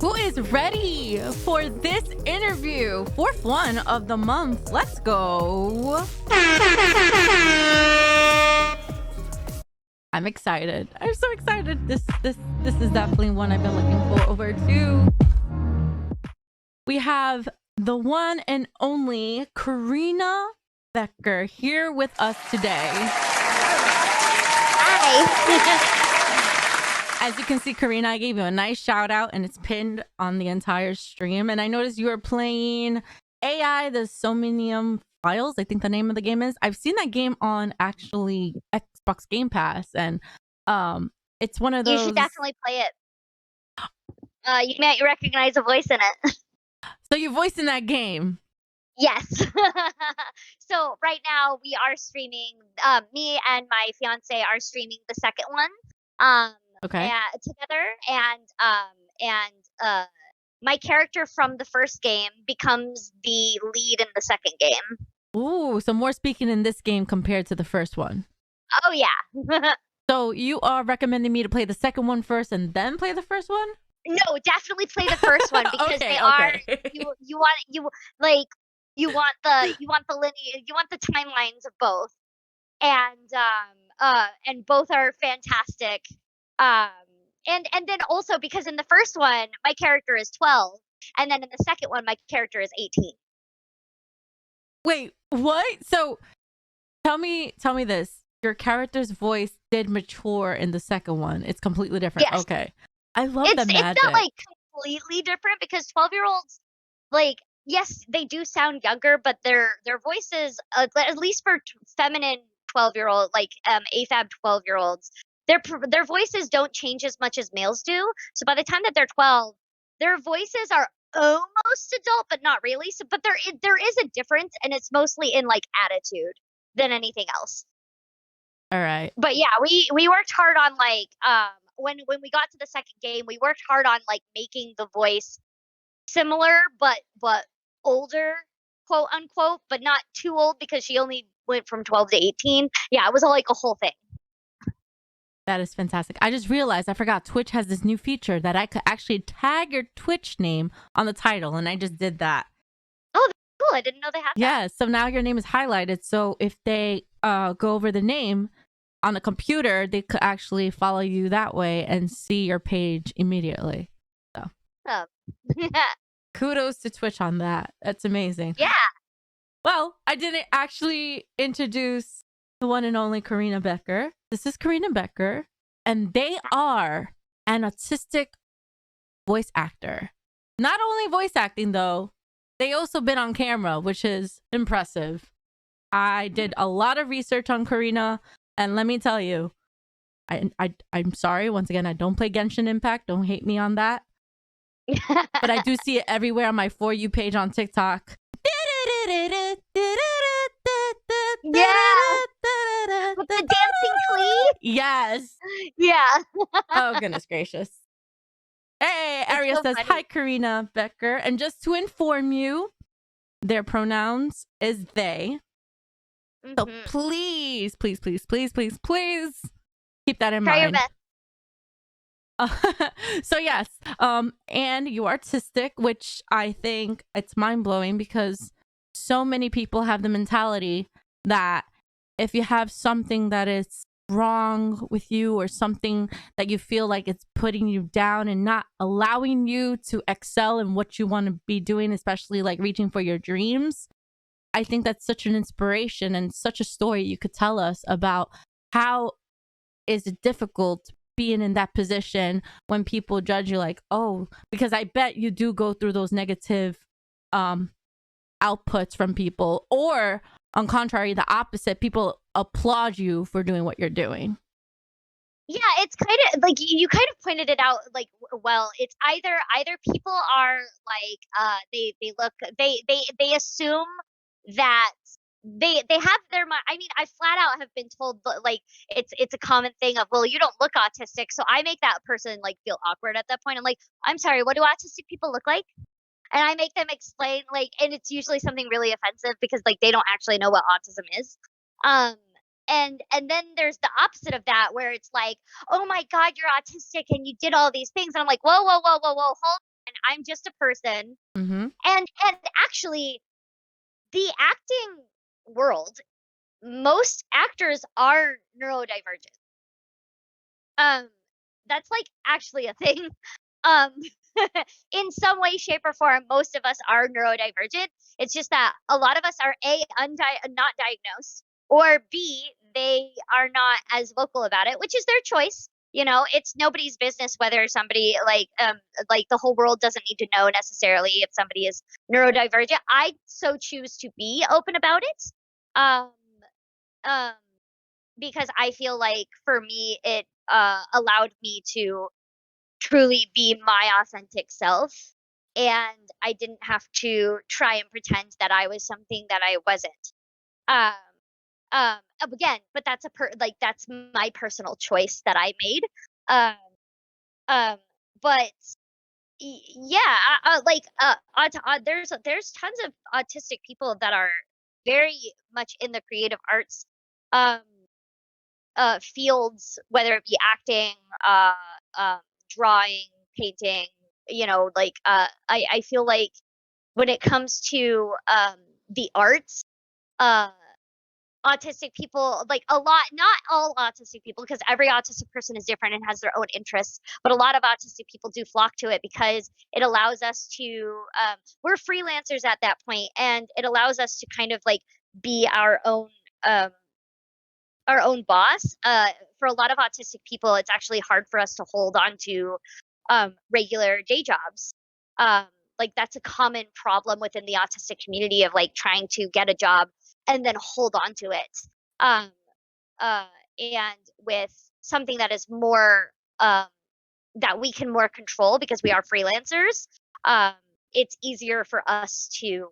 who is ready for this interview. Fourth one of the month. Let's go. I'm excited. I'm so excited. This is definitely one I've been looking forward to. We have the one and only Corina Boettger here with us today. Hi. As you can see, Corina, I gave you a nice shout out and it's pinned on the entire stream. And I noticed you are playing AI, the Somnium Files, I think the name of the game is. I've seen that game on actually Xbox Game Pass, and it's one of those. You should definitely play it. You might recognize a voice in it. So you voiced in that game? Yes. So right now we are streaming. Me and my fiance are streaming the second one. Okay. Together, and my character from the first game becomes the lead in the second game. Ooh, so more speaking in this game compared to the first one. Oh yeah. So you are recommending me to play the second one first and then play the first one? No, definitely play the first one because Okay, are you want the timelines of both, and both are fantastic. And then also because in the first one my character is 12, and then in the second one my character is 18. Wait, what? So tell me this. Your character's voice did mature in the second one. It's completely different. Yes. Okay. I love the magic. It's not like completely different because 12-year-olds, like, yes, they do sound younger, but their voices, at least for feminine 12-year-old, like AFAB 12-year-olds, their voices don't change as much as males do. So by the time that they're 12, their voices are almost adult, but not really. So, but there is a difference, and it's mostly in like attitude than anything else. All right. But yeah, we worked hard on like when we got to the second game, we worked hard on like making the voice similar but older, quote unquote, but not too old because she only went from 12 to 18. Yeah, it was like a whole thing. That is fantastic. I just realized I forgot Twitch has this new feature that I could actually tag your Twitch name on the title, and I just did that. Oh, that's cool. I didn't know they had that. Yeah, so now your name is highlighted. So if they go over the name on the computer, they could actually follow you that way and see your page immediately. So kudos to Twitch on that. That's amazing. Yeah. Well, I didn't actually introduce the one and only Corina Boettger. This is Corina Boettger, and they are an autistic voice actor. Not only voice acting, though, they also been on camera, which is impressive. I did a lot of research on Corina, and let me tell you, I'm sorry. Once again, I don't play Genshin Impact. Don't hate me on that. But I do see it everywhere on my For You page on TikTok. Yeah. With the dancing Klee? Yes. Yeah. Oh, goodness gracious. Hey, Aria says, funny. hi, Corina Boettger. And just to inform you, their pronouns is they. So please, please, please, please, please, please keep that in Try your mind. best. So yes, and you are artistic, which I think it's mind-blowing because so many people have the mentality that if you have something that is wrong with you or something that you feel like it's putting you down and not allowing you to excel in what you want to be doing, especially like reaching for your dreams, I think that's such an inspiration and such a story you could tell us about how is it difficult being in that position when people judge you like, oh, because I bet you do go through those negative outputs from people, or on contrary, the opposite, people applaud you for doing what you're doing. Yeah, it's kind of like you kind of pointed it out. Like, well, it's either people are like they assume that they have their mind. I mean, I flat out have been told like it's a common thing of, well, you don't look autistic, so I make that person like feel awkward at that point. I'm like, I'm sorry, what do autistic people look like? And I make them explain, like, and it's usually something really offensive because like they don't actually know what autism is. And then there's the opposite of that where it's like, oh my God, you're autistic and you did all these things. And I'm like, whoa, hold and I'm just a person. Mm-hmm. And actually, the acting world, most actors are neurodivergent. Um, that's, like, actually a thing. Um, in some way, shape, or form, most of us are neurodivergent. It's just that a lot of us are not diagnosed, or B, they are not as vocal about it, which is their choice. You know, it's nobody's business whether somebody like the whole world doesn't need to know necessarily if somebody is neurodivergent. I so choose to be open about it. Um, um, because I feel like for me, it allowed me to truly be my authentic self, and I didn't have to try and pretend that I was something that I wasn't. Um, again, but that's my personal choice that I made. Um, um, but yeah, there's tons of autistic people that are very much in the creative arts. Um, fields, whether it be acting, uh, um, drawing, painting, I feel like when it comes to the arts, uh, autistic people, like a lot, not all autistic people, because every autistic person is different and has their own interests, but a lot of autistic people do flock to it because it allows us to, we're freelancers at that point, and it allows us to kind of like be um, our own boss. For a lot of autistic people, it's actually hard for us to hold on to regular day jobs. Um, like that's a common problem within the autistic community of like trying to get a job and then hold on to it. Um, uh, and with something that is more um, that we can more control because we are freelancers, um, it's easier for us to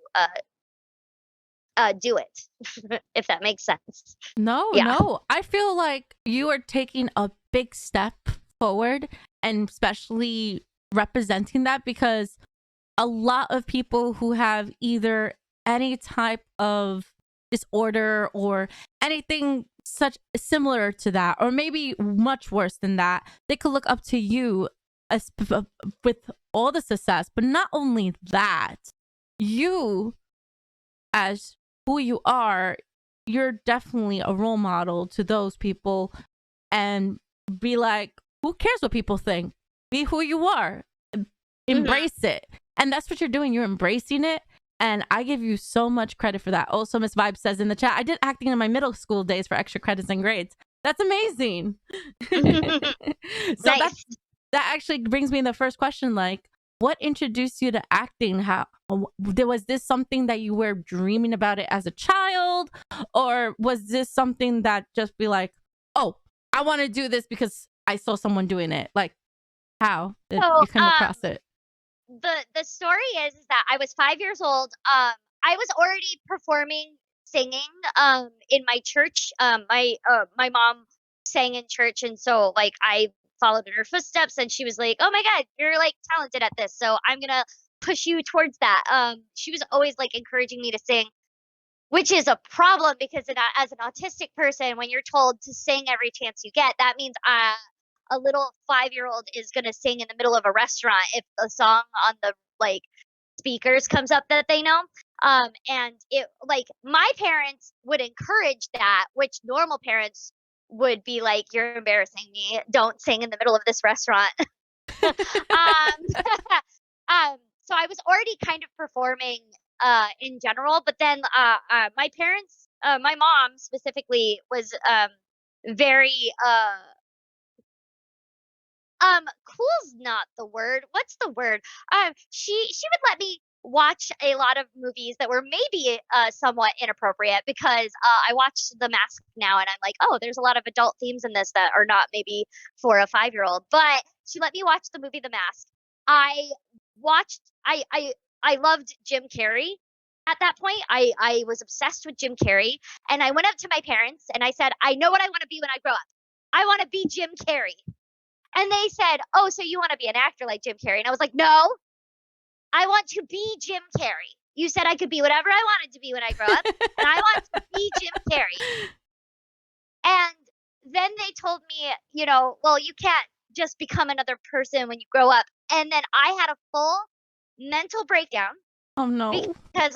do it, if that makes sense. No, Yeah. no. I feel like you are taking a big step forward, and especially representing that, because a lot of people who have either any type of disorder or anything such similar to that, or maybe much worse than that, they could look up to you as, with all the success. But not only that, you, as who you are, you're definitely a role model to those people, and be like, who cares what people think? Be who you are. Mhm. Embrace it. And that's what you're doing. You're embracing it. And I give you so much credit for that. Also, Miss Vibe says in the chat, I did acting in my middle school days for extra credits and grades. That's amazing. So that Nice. that actually brings me to the first question. Like, what introduced you to acting? How was this something that you were dreaming about it as a child, or was this something that just be like, oh, I want to do this because I saw someone doing it? Like, how did So, you come across it? the story is that I was 5 years old. I was already performing singing, in my church. My mom sang in church, and so, like, I followed in her footsteps, and she was like, "Oh my god, you're, like, talented at this, so I'm gonna push you towards that." She was always, like, encouraging me to sing, which is a problem because as an autistic person, when you're told to sing every chance you get, that means a little 5-year-old is gonna sing in the middle of a restaurant if a song on the like speakers comes up that they know. And it like my parents would encourage that, which normal parents would be like, "You're embarrassing me. Don't sing in the middle of this restaurant." um, so I was already kind of performing in general, but then my parents, my mom specifically, was very cool's not the word. What's the word? She would let me watch a lot of movies that were maybe somewhat inappropriate because I watch The Mask now and I'm like, oh, there's a lot of adult themes in this that are not maybe for a 5-year-old. But she let me watch the movie The Mask. I watched. I loved Jim Carrey. At that point, I was obsessed with Jim Carrey, and I went up to my parents and I said, I know what I want to be when I grow up. I want to be Jim Carrey. And they said, "Oh, so you wanna be an actor like Jim Carrey?" And I was like, "No, I want to be Jim Carrey. You said I could be whatever I wanted to be when I grow up, and I want to be Jim Carrey." And then they told me, "Well, you can't just become another person when you grow up and then I had a full mental breakdown Oh no. because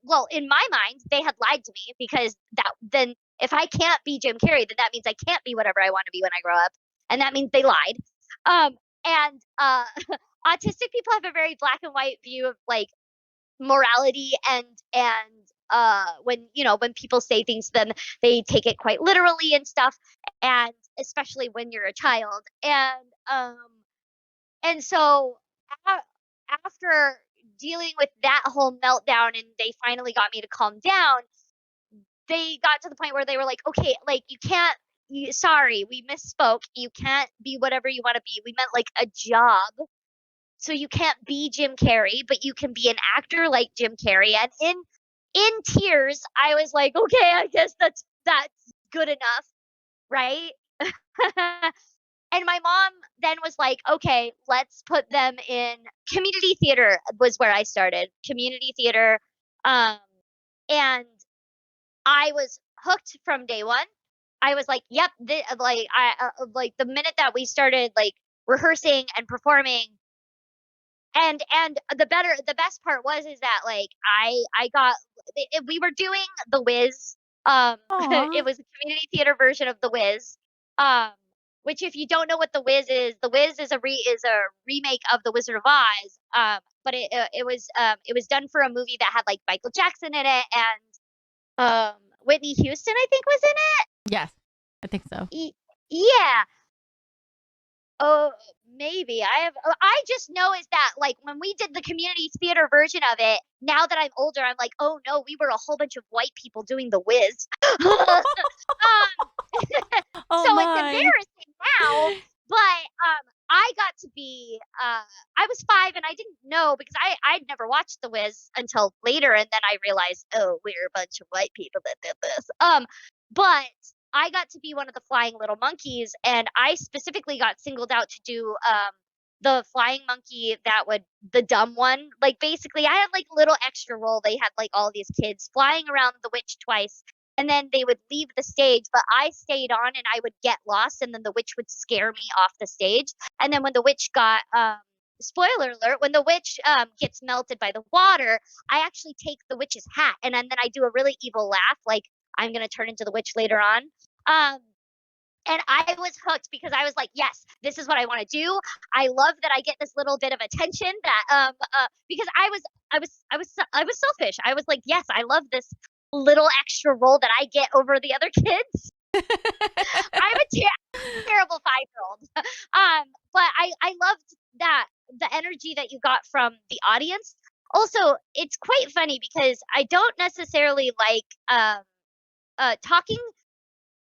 well, in my mind, they had lied to me because that then if I can't be Jim Carrey, then that means I can't be whatever I want to be when I grow up, and that means they lied. And autistic people have a very black and white view of like morality and when when people say things to them, they take it quite literally and stuff, and especially when you're a child. And so after dealing with that whole meltdown and they finally got me to calm down, they got to the point where they were like, okay, like you can't, sorry, we misspoke. You can't be whatever you want to be. We meant like a job. So you can't be Jim Carrey, but you can be an actor like Jim Carrey. And in tears, I was like, okay, I guess that's good enough, right? And my mom then was like, okay, let's put them in community theater was where I started. Community theater. Um, and I was hooked from day one. I was like, yep, like the minute that we started like rehearsing and performing, and the best part was is that like I got we were doing The Wiz. Aw. It was a community theater version of The Wiz. Um, which if you don't know what The Wiz is a remake of The Wizard of Oz. But it was done for a movie that had like Michael Jackson in it and Whitney Houston I think was in Yes, I think so. it. Yeah. Oh, maybe. I just know is that, like, when we did the community theater version of it, now that I'm older, I'm like, "Oh, no, we were a whole bunch of white people doing The Wiz." Um, Oh so it's my. embarrassing now, but, I got to be, I was 5 and I didn't know because I'd never watched The Wiz until later, and then I realized, "Oh, we're a bunch of white people that did this." But I got to be one of the flying little monkeys, and I specifically got singled out to do the flying monkey that would the dumb one. Like basically, I had like a little extra role. They had like all these kids flying around the witch twice, and then they would leave the stage. But I stayed on, and I would get lost, and then the witch would scare me off the stage. And then when the witch got spoiler alert, when the witch gets melted by the water, I actually take the witch's hat, and then I do a really evil laugh, like I'm gonna turn into the witch later on. Um, and I was hooked because I was like, yes, this is what I want to do. I love that I get this little bit of attention that because I was selfish. I was like, yes, I love this little extra role that I get over the other kids. I'm a terrible 5-year-old. But I loved that the energy that you got from the audience. Also, it's quite funny because I don't necessarily like talking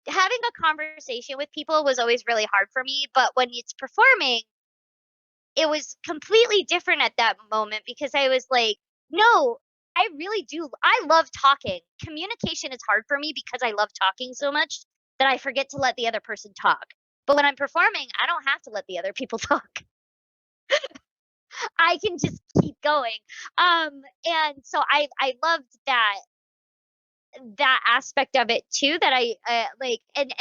having a conversation with people was always really hard for me, but when it's performing, it was completely different at that moment because I was like, no, I really do. I love talking. Communication is hard for me because I love talking so much that I forget to let the other person talk. But when I'm performing, I don't have to let the other people talk. I can just keep going. And so I loved that aspect of it too that I like and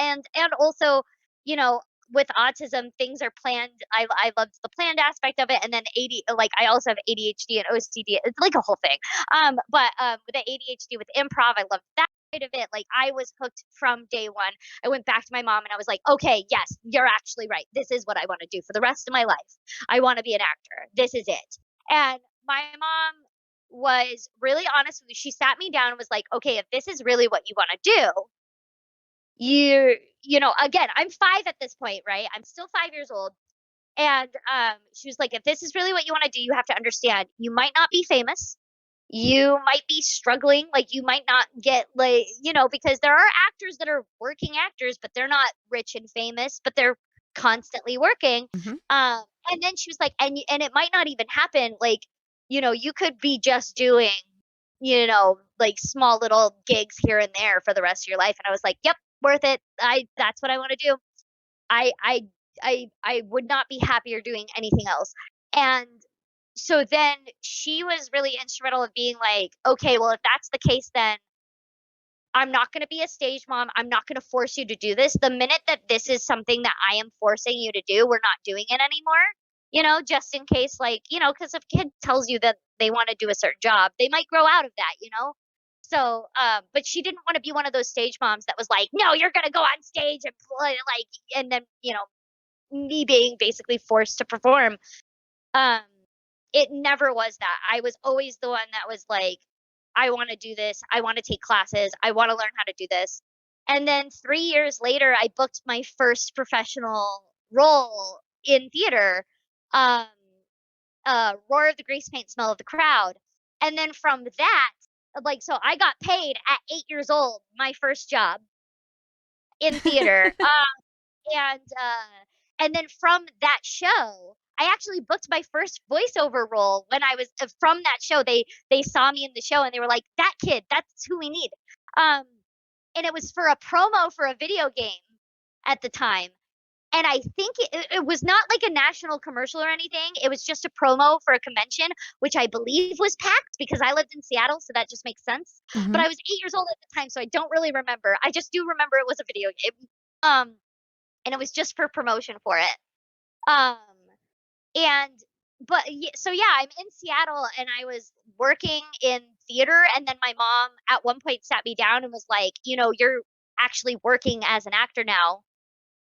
also you know with autism things are planned. I loved the planned aspect of it, and then like I also have ADHD and OCD. It's like a whole thing. But with the ADHD with improv, I loved that side of it. Like I was hooked from day one. I went back to my mom and I was like, okay, yes, you're actually right. This is what I want to do for the rest of my life. I want to be an actor. This is it. And my mom was really honest with me. She sat me down and was like, "Okay, if this is really what you want to do, again, I'm 5 at this point, right? I'm still 5 years old." And she was like, "If this is really what you want to do, you have to understand you might not be famous. You might be struggling, like you might not get like, because there are actors that are working actors, but they're not rich and famous, but they're constantly working." Mhm. And then she was like, and it might not even happen like you could be just doing, like small little gigs here and there for the rest of your life. And I was like, yep, worth it. That's what I want to do. I, I, I would not be happier doing anything else. And so then she was really instrumental of being like, okay, well, if that's the case, then I'm not going to be a stage mom. I'm not going to force you to do this. The minute that this is something that I am forcing you to do, we're not doing it anymore. Just in case, like, because if a kid tells you that they want to do a certain job, they might grow out of that. So, but she didn't want to be one of those stage moms that was like, no, you're going to go on stage and play, like, and then, me being basically forced to perform. Um, it never was that. I was always the one that was like, I want to do this. I want to take classes. I want to learn how to do this. And then 3 years later, I booked my first professional role in theater. Um, Roar of the Grease Paint, Smell of the Crowd. And then from that, like, so I got paid at 8 years old, my first job in theater. And and then from that show, I actually booked my first voiceover role when I was from that show. They saw me in the show and they were like, "That kid, that's who we need." Um, and it was for a promo for a video game at the time. And I think it was not like a national commercial or anything. It was just a promo for a convention, which I believe was packed because I lived in Seattle, so that just makes sense. But I was 8 years old at the time, so I don't really remember. I just do remember it was a video game. And it was just for promotion for it. Um, and so yeah, I'm in Seattle and I was working in theater, and then my mom at one point sat me down and was like, you're actually working as an actor now.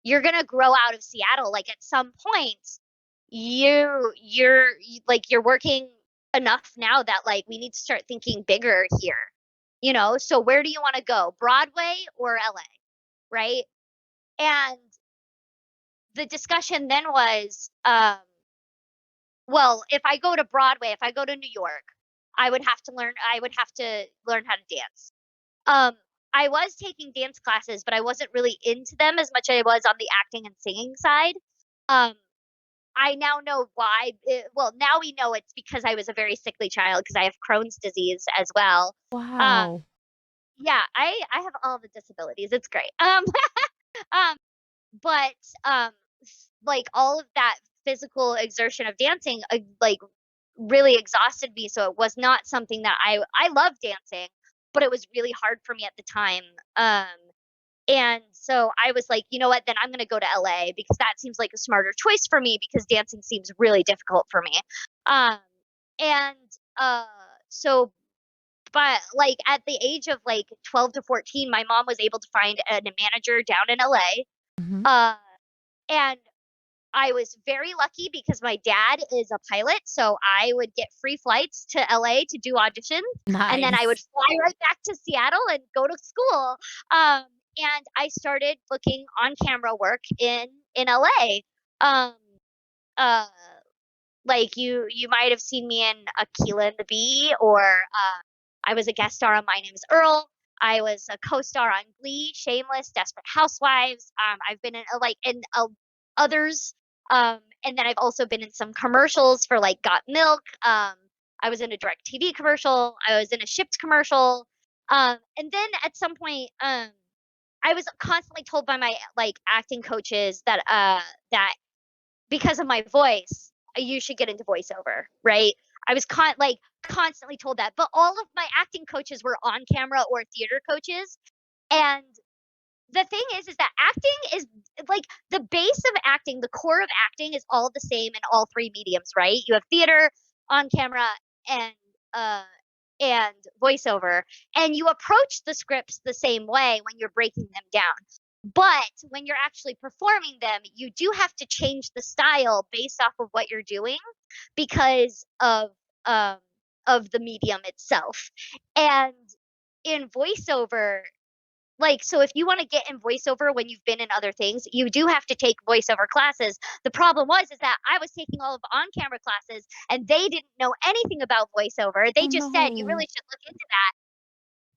You're gonna grow out of Seattle. Like at some point, you're working enough now that like we need to start thinking bigger here. So where do you want to go? Broadway or LA? Right? And the discussion then was, well, if I go to Broadway, if I go to New York, I would have to learn how to dance. I was taking dance classes, but I wasn't really into them as much as I was on the acting and singing side. Um, I now know why. Well, now we know it's because I was a very sickly child because I have Crohn's disease as well. Wow. Yeah, I have all the disabilities. It's great. Um, but like all of that physical exertion of dancing, like really exhausted me. So it was not something that I love dancing, but it was really hard for me at the time. And so I was like, you know what? Then I'm going to go to LA because that seems like a smarter choice for me because dancing seems really difficult for me. Um, and so, but like at the age of like 12 to 14, my mom was able to find a manager down in LA. Mhm. And I was very lucky because my dad is a pilot, so I would get free flights to LA to do auditions, and then I would Nice. fly right back to Seattle and go to school. Um, and I started booking on camera work in LA. Um, uh, like you might have seen me in Aquila and the Bee, or I was a guest star on My Name is Earl. I was a co-star on Glee, Shameless, Desperate Housewives. I've been in others, and then I've also been in some commercials for like Got Milk. I was in a direct TV commercial. I was in a Shipped commercial. And then at some point, I was constantly told by my like acting coaches that because of my voice, you should get into voiceover, right? I was constantly told that, but all of my acting coaches were on camera or theater coaches. And the thing is that acting is like the base of acting, the core of acting is all the same in all three mediums, right? You have theater, on camera, and uh and voiceover, and you approach the scripts the same way when you're breaking them down. But when you're actually performing them, you do have to change the style based off of what you're doing because um of the medium itself. And in voiceover, like, so if you want to get in voiceover when you've been in other things, you do have to take voiceover classes. The problem is that I was taking all of on-camera classes and they didn't know anything about voiceover. They Oh just said you no. really should look into that.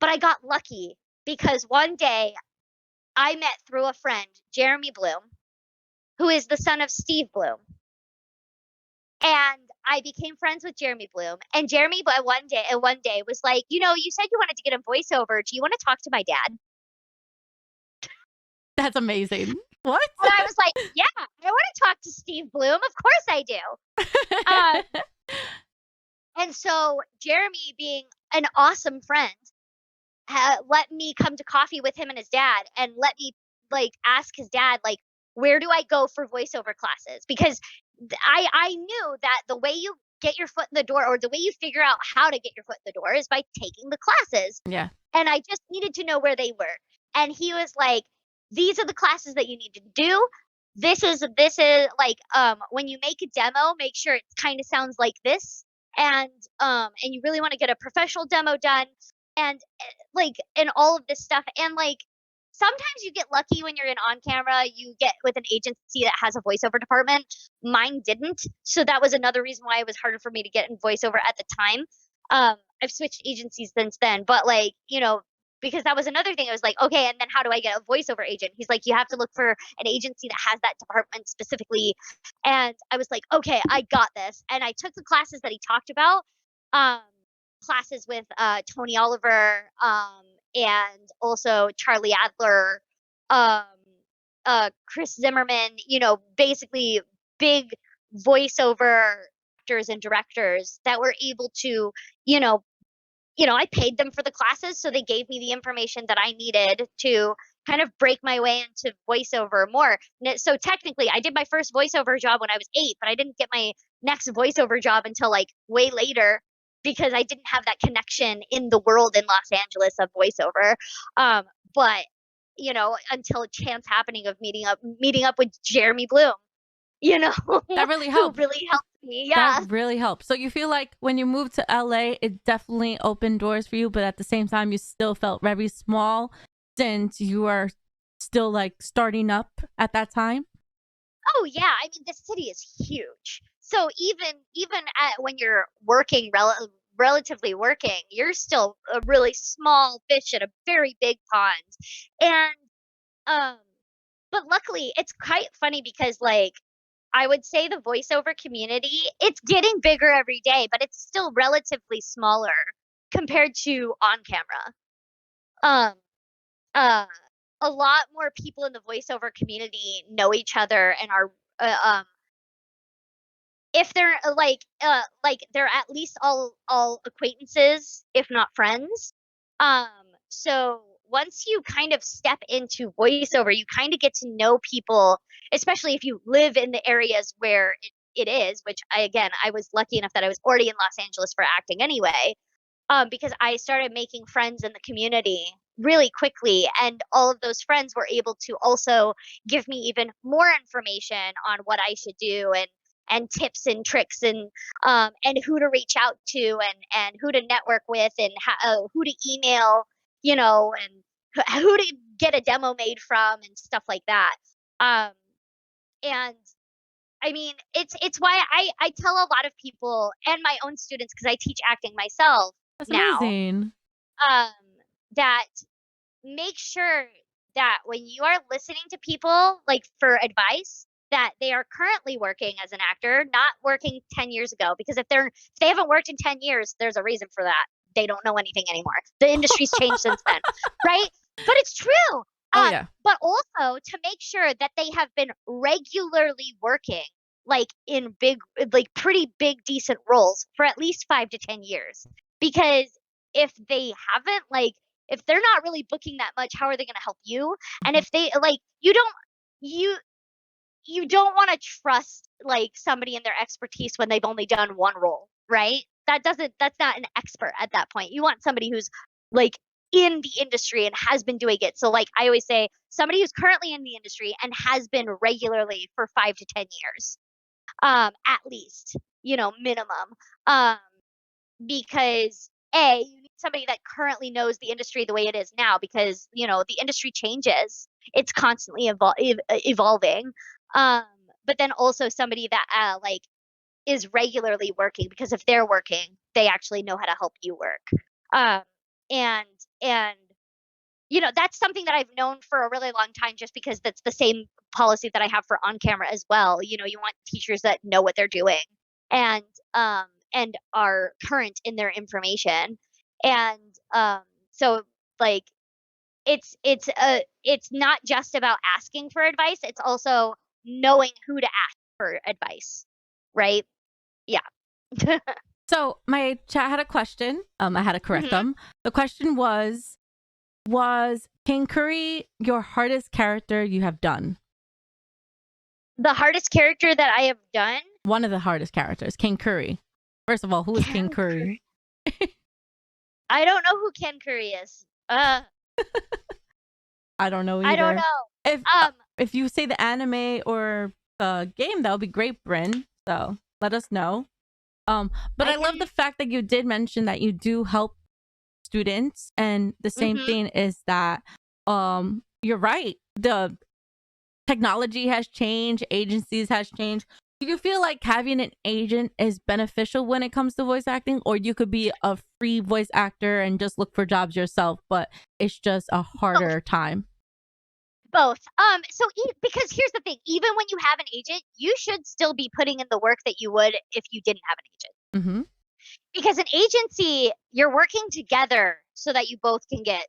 But I got lucky because one day I met through a friend, Jeremy Bloom, who is the son of Steve Bloom. And I became friends with Jeremy Bloom. And Jeremy, but one day was like, you said you wanted to get in voiceover. Do you want to talk to my dad? That's amazing. What? And I was like, yeah, I want to talk to Steve Bloom. Of course I do. And so Jeremy, being an awesome friend, let me come to coffee with him and his dad, and let me like ask his dad like, where do I go for voiceover classes? Because I knew that the way you get your foot in the door, or the way you figure out how to get your foot in the door, is by taking the classes. Yeah. And I just needed to know where they were. And he was like, these are the classes that you need to do. This is like, when you make a demo, make sure it kind of sounds like this. And you really want to get a professional demo done, and like, and all of this stuff. And like, sometimes you get lucky when you're in on camera, you get with an agency that has a voiceover department. Mine didn't. So that was another reason why it was harder for me to get in voiceover at the time. I've switched agencies since then, but like, because that was another thing. I was like, okay, and then how do I get a voiceover agent? He's like, you have to look for an agency that has that department specifically. And I was like, okay, I got this. And I took the classes that he talked about, um, classes with Tony Oliver, and also Charlie Adler, um, Chris Zimmerman, basically big voiceover actors and directors that were able to, you know, I paid them for the classes, so they gave me the information that I needed to kind of break my way into voiceover more. So technically, I did my first voiceover job when I was 8, but I didn't get my next voiceover job until like way later, because I didn't have that connection in the world in Los Angeles of voiceover. But until a chance happening of meeting up with Jeremy Bloom, That really who helped. really helped me. Yeah. That really helps. So you feel like when you moved to LA, it definitely opened doors for you, but at the same time, you still felt very small since you were still like starting up at that time? Oh yeah, I mean the city is huge. So even when you're working relatively working, you're still a really small fish in a very big pond. And um but luckily it's quite funny because like I would say the voiceover community, it's getting bigger every day, but it's still relatively smaller compared to on camera. Um uh a lot more people in the voiceover community know each other and are if they're like they're at least all acquaintances, if not friends. Um, so once you kind of step into voiceover, you kind of get to know people, especially if you live in the areas where it is, which I was lucky enough that I was already in Los Angeles for acting anyway, because I started making friends in the community really quickly, and all of those friends were able to also give me even more information on what I should do, and tips and tricks, and who to reach out to, and who to network with, and who to email, and who to get a demo made from, and stuff like that. Um, and I mean, it's why I tell a lot of people and my own students, because I teach acting myself That's now, amazing. um, that make sure that when you are listening to people like for advice, that they are currently working as an actor, not working 10 years ago. Because if they haven't worked in 10 years, there's a reason for that. They don't know anything anymore. The industry's changed since then, right? But it's true. Oh, yeah. But also to make sure that they have been regularly working, like in like pretty big, decent roles for at least 5 to 10 years. Because if they haven't, like, if they're not really booking that much, how are they going to help you? And Mhm. if they like, you you don't want to trust like somebody in their expertise when they've only done one role, right? That's not an expert at that point. You want somebody who's like in the industry and has been doing it. So like I always say, somebody who's currently in the industry and has been regularly for 5 to 10 years, at least, minimum. Um, because you need somebody that currently knows the industry the way it is now, because the industry changes, it's constantly evolving. um but then also somebody that like is regularly working, because if they're working, they actually know how to help you work. um and and that's something that I've known for a really long time, just because that's the same policy that I have for on camera as well. You want teachers that know what they're doing, and and are current in their information. And so like it's not just about asking for advice, it's also knowing who to ask for advice, right? Yeah. So my chat had a question. I had to correct Mhm. them. The question was, Was King Curry your hardest character you have done? The hardest character that I have done? One of the hardest characters, King Curry. First of all, who is King Curry? I don't know who Ken Curry is. I don't know either. I don't know. If you say the anime or the game, that would be great, Bryn. So let us know. But I love the fact that you did mention that you do help students, and the same thing is that you're right. The technology has changed, agencies has changed. Do you feel like having an agent is beneficial when it comes to voice acting, or you could be a free voice actor and just look for jobs yourself, but it's just a harder time? Both. So because here's the thing, even when you have an agent, you should still be putting in the work that you would if you didn't have an agent. Because an agency, you're working together so that you both can get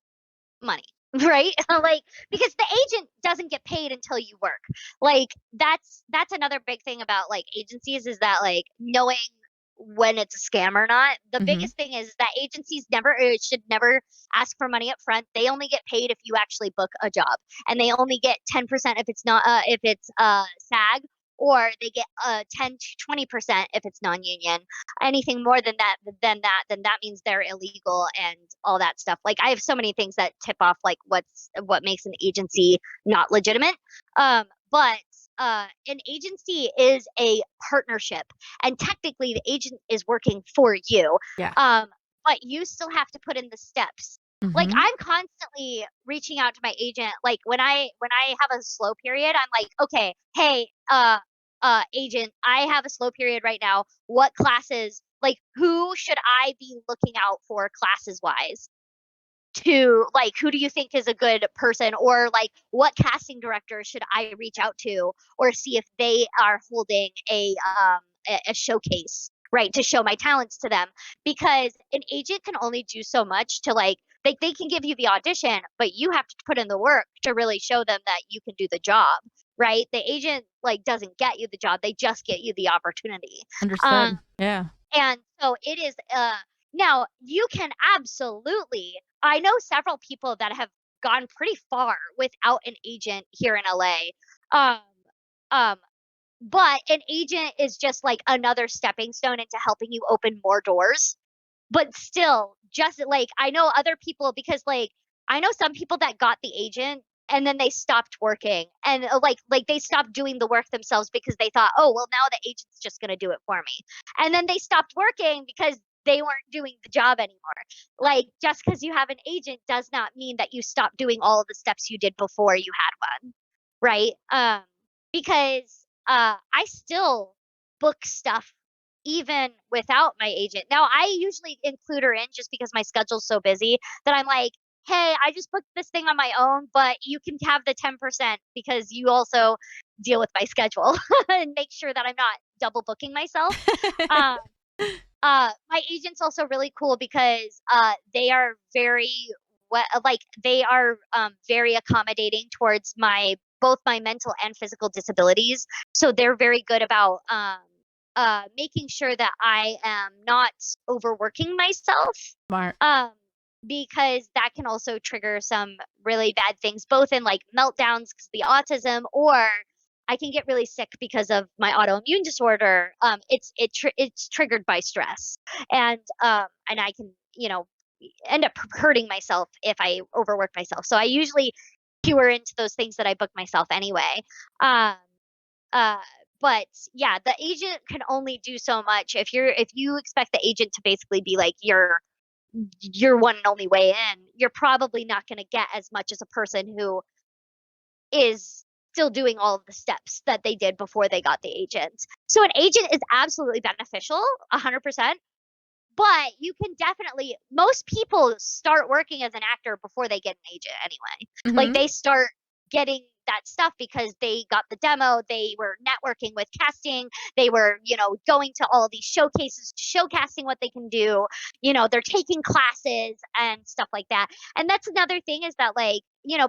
money, right? Like, because the agent doesn't get paid until you work. Like, that's another big thing about like agencies, is that like knowing when it's a scam or not. The biggest thing is that agencies should never ask for money up front. They only get paid if you actually book a job, and they only get 10% if it's not if it's SAG, or they get 10 to 20% if it's non-union. Anything more than that means they're illegal and all that stuff. Like, I have so many things that tip off like what makes an agency not legitimate. But an agency is a partnership, and technically the agent is working for you. Yeah. But you still have to put in the steps. Like, I'm constantly reaching out to my agent. Like, when I have a slow period, I'm like, okay, hey, agent, I have a slow period right now. What classes, like, who should I be looking out for classes wise? To like, who do you think is a good person, or like what casting director should I reach out to, or see if they are holding a showcase, right, to show my talents to them. Because an agent can only do so much to like, they can give you the audition, but you have to put in the work to really show them that you can do the job, right? The agent like doesn't get you the job, they just get you the opportunity. Understood. Yeah. And so it is now you can absolutely, I know several people that have gone pretty far without an agent here in LA. Um um but an agent is just like another stepping stone into helping you open more doors. But still, just like, I know other people, because like I know some people that got the agent and then they stopped working, and like they stopped doing the work themselves because they thought, oh well, now the agent's just going to do it for me. And then they stopped working because they weren't doing the job anymore. Like, just because you have an agent does not mean that you stop doing all of the steps you did before you had one, right? Because I still book stuff even without my agent. Now, I usually include her in just because my schedule's so busy that I'm like, hey, I just booked this thing on my own, but you can have the 10% because you also deal with my schedule and make sure that I'm not double booking myself. um, my agent's also really cool because they are they are very accommodating towards my both my mental and physical disabilities. So they're very good about making sure that I am not overworking myself. Smart. Because that can also trigger some really bad things, both in like meltdowns because the autism, or I can get really sick because of my autoimmune disorder. It's triggered by stress, and I can end up hurting myself if I overwork myself. So I usually cure into those things that I book myself anyway. Um, uh, but yeah, the agent can only do so much. If you expect the agent to basically be like your one and only way in, you're probably not going to get as much as a person who is still doing all of the steps that they did before they got the agent. So an agent is absolutely beneficial, 100%. But you can definitely, most people start working as an actor before they get an agent anyway. Like, they start getting that stuff because they got the demo, they were networking with casting, they were, going to all these showcases, showcasing what they can do, they're taking classes and stuff like that. And that's another thing, is that like,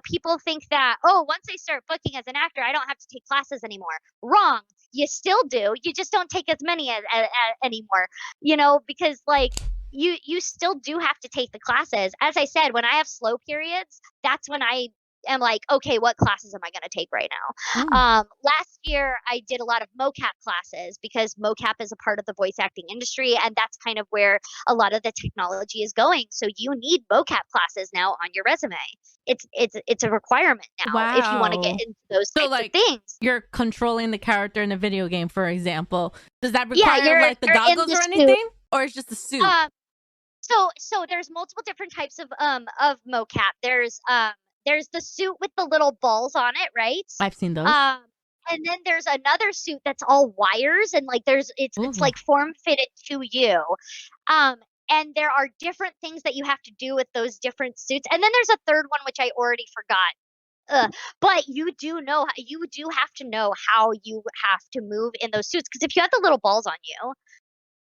people think that, oh, once I start booking as an actor, I don't have to take classes anymore. Wrong. You still do. You just don't take as many as anymore, because like you still do have to take the classes. As I said, when I have slow periods, that's when I am like, okay, what classes am I going to take right now? Mm. Last year, I did a lot of mocap classes because mocap is a part of the voice acting industry, and that's kind of where a lot of the technology is going. So you need mocap classes now on your resume. It's a requirement now if you want to get Wow. into those So types of like things. you're controlling the character in a video game, for example. Does that Yeah, require like the you're in goggles the or suit. anything? Or it's just a suit? Um, so there's multiple different types of mocap. There's the suit with the little balls on it, right? I've seen those. Um, and then there's another suit that's all wires and like it's Ooh. like form fitted to you. Um, and there are different things that you have to do with those different suits. And then there's a third one which I already forgot. But you do have to know how you have to move in those suits because if you have the little balls on you,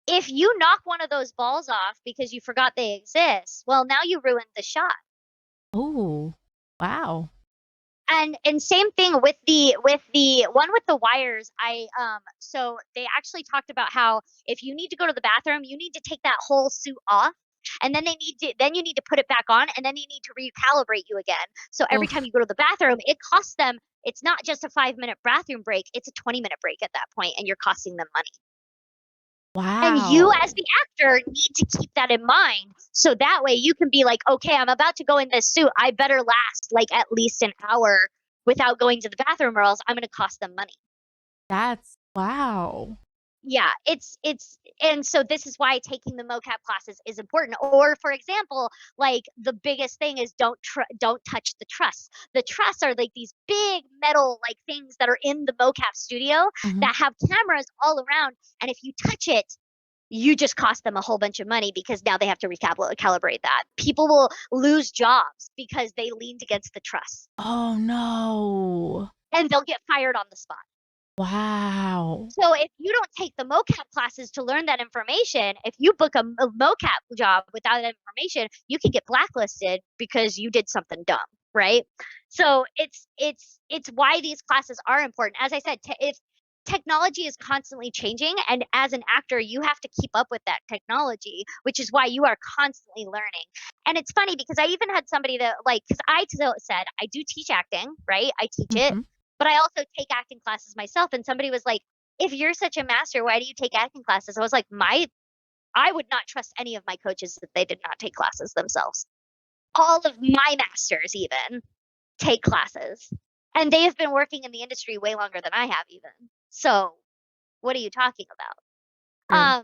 if you knock one of those balls off because you forgot they exist, well, now you ruined the shot. Oh. Wow. And same thing with the one with the wires. So they actually talked about how if you need to go to the bathroom, you need to take that whole suit off. And then you need to put it back on and then you need to recalibrate you again. So every time Oof. you go to the bathroom, it costs them it's not just a 5-minute bathroom break, it's a 20-minute break at that point and you're costing them money. And you as Wow. the actor need to keep that in mind. So that way you can be like, okay, I'm about to go in this suit. I better last like at least an hour without going to the bathroom or else I'm going to cost them money. That's wow. Yeah, and so this is why taking the mocap classes is important. Or for example, like the biggest thing is don't touch the truss. The truss are like these big metal like things that are in the mocap studio Mhm. that have cameras all around, and if you touch it, you just cost them a whole bunch of money because now they have to recalibrate that. People will lose jobs because they leaned against the truss, Oh no. and they'll get fired on the spot. Wow. So if you don't take the mocap classes to learn that information, if you book a mocap job without that information, you can get blacklisted because you did something dumb, right? So it's why these classes are important. As I said, if technology is constantly changing, and as an actor, you have to keep up with that technology, which is why you are constantly learning. And it's funny because I even had somebody that like, because said I do teach acting, right? I teach it, Mhm. but I also take acting classes myself. And somebody was like, if you're such a master, why do you take acting classes? I was like, I would not trust any of my coaches if they did not take classes themselves. All of my masters even take classes. And they have been working in the industry way longer than I have even. So what are you talking True. about?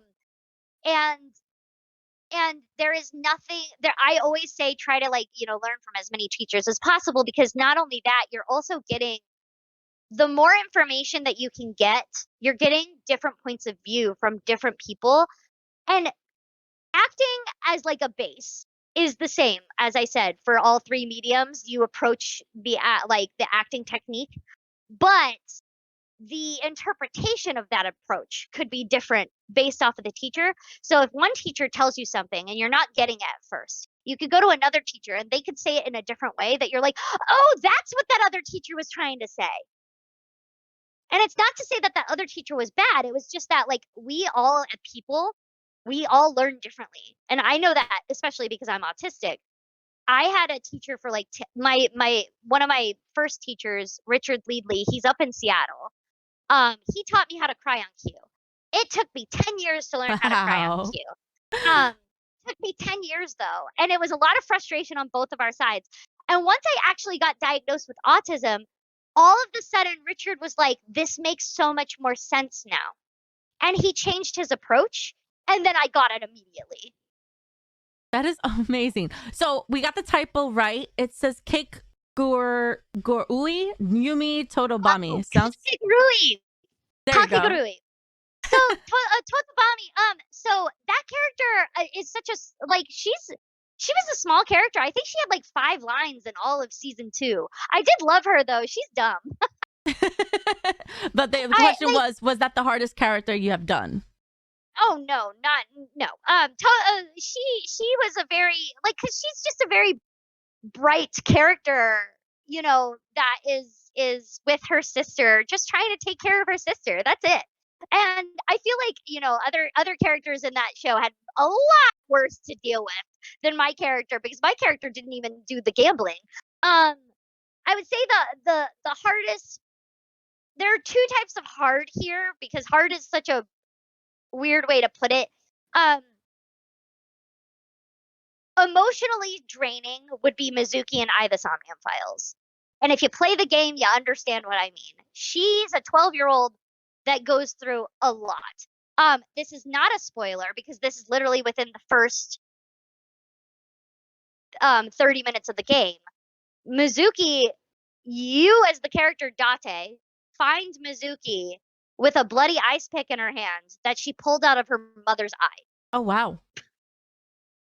And there is nothing there. I always say try to like, learn from as many teachers as possible because not only that, you're also getting the more information that you can get, you're getting different points of view from different people. And acting as like a base is the same, as I said, for all three mediums. You approach like the acting technique, but the interpretation of that approach could be different based off of the teacher. So if one teacher tells you something and you're not getting it at first, you could go to another teacher and they could say it in a different way that you're like, oh, that's what that other teacher was trying to say. And it's not to say that that other teacher was bad. It was just that like we all learn differently. And I know that especially because I'm autistic. I had a teacher for like my one of my first teachers, Richard Leadley. He's up in Seattle. He taught me how to cry on cue. It took me 10 years to learn how to cry on Wow. cue. Took me 10 years though, and it was a lot of frustration on both of our sides. And once I actually got diagnosed with autism, all of a sudden Richard was like, "This makes so much more sense now." And he changed his approach, and then I got it immediately. That is amazing. So we got the typo right. It says cake gur ui yumi Oh, totobami. Sounds Kakegurui! there you go. Kakegurui. So, Totobami, so that character is such like she was a small character. I think she had like 5 lines in all of season 2. I did love her though. She's dumb. But the I question like was that the hardest character you have done? oh no, not no. She was a very like cuz she's just a very bright character, that is with her sister just trying to take care of her sister. That's it. And I feel like, other characters in that show had a lot worse to deal with than my character because my character didn't even do the gambling. Um, I would say the hardest. There are two types of hard here because hard is such a weird way to put it. Um, Emotionally draining would be Mizuki and I, the Somnium Files. And if you play the game, you understand what I mean. She's a 12-year-old that goes through a lot. This is not a spoiler because this is literally within the first 30 minutes of the game. Mizuki, you as the character Date, find Mizuki with a bloody ice pick in her hand that she pulled out of her mother's eye. Oh, wow.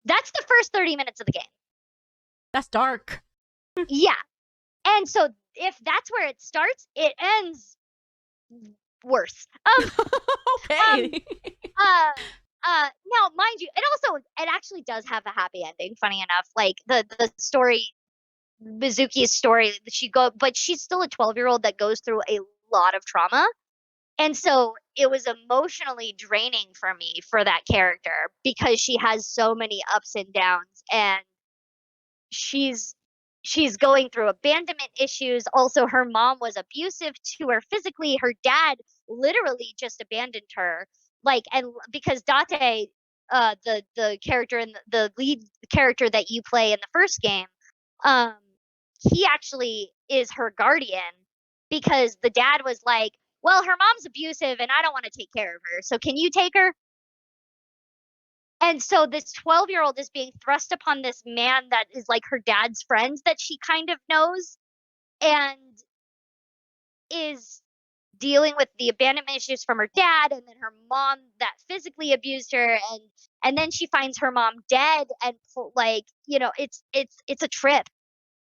That's the first 30 minutes of the game. That's dark. Yeah. And so if that's where it starts, it ends worse. Okay. Now mind you, it actually does have a happy ending, funny enough. Like the story, Mizuki's story, but she's still a 12-year-old that goes through a lot of trauma. And so it was emotionally draining for me for that character because she has so many ups and downs, and she's going through abandonment issues. Also, her mom was abusive to her physically. Her dad literally just abandoned her. Like, and because Date, the character and the lead character that you play in the first game, um, he actually is her guardian because the dad was like, well, her mom's abusive and I don't want to take care of her. So can you take her? And so this 12-year-old is being thrust upon this man that is like her dad's friends that she kind of knows and is dealing with the abandonment issues from her dad and then her mom that physically abused her, and then she finds her mom dead, and like, it's a trip.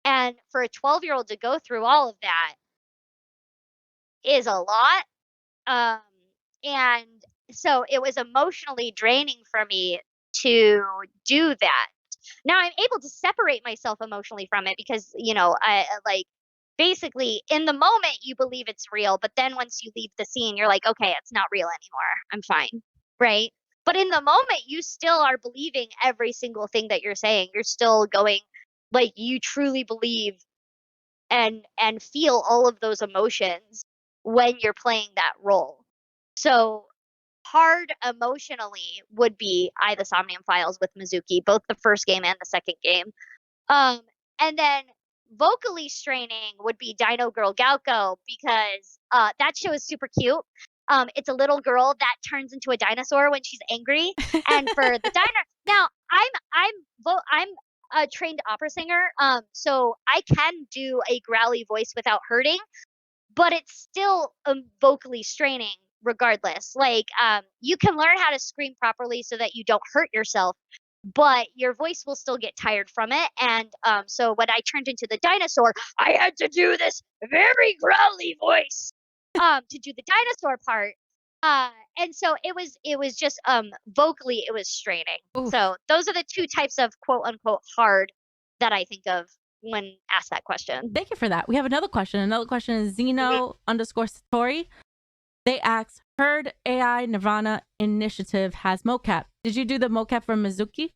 And for a 12-year-old to go through all of that is a lot. Um, and so it was emotionally draining for me to do that. Now I'm able to separate myself emotionally from it because, like, basically in the moment you believe it's real, but then once you leave the scene, you're like, okay, it's not real anymore. I'm fine. Right. But in the moment, you still are believing every single thing that you're saying. You're still going, like, you truly believe and feel all of those emotions when you're playing that role. So hard emotionally would be I, the Somnium Files with Mizuki, both the first game and the second game. Um, and then vocally straining would be Dino Girl Gauko because that show is super cute. It's a little girl that turns into a dinosaur when she's angry, and for the diner. Now, I'm a trained opera singer, so I can do a growly voice without hurting, but it's still vocally straining regardless. Like, you can learn how to scream properly so that you don't hurt yourself, but your voice will still get tired from it. And so when I turned into the dinosaur, I had to do this very growly voice to do the dinosaur part. And so it was just vocally it was straining. Oof. So those are the two types of quote unquote hard that I think of when asked that question. Thank you for that. We have another question. Another question is Zeno_Satori. They asked, heard AI Nirvana Initiative has mocap. Did you do the mocap for Mizuki?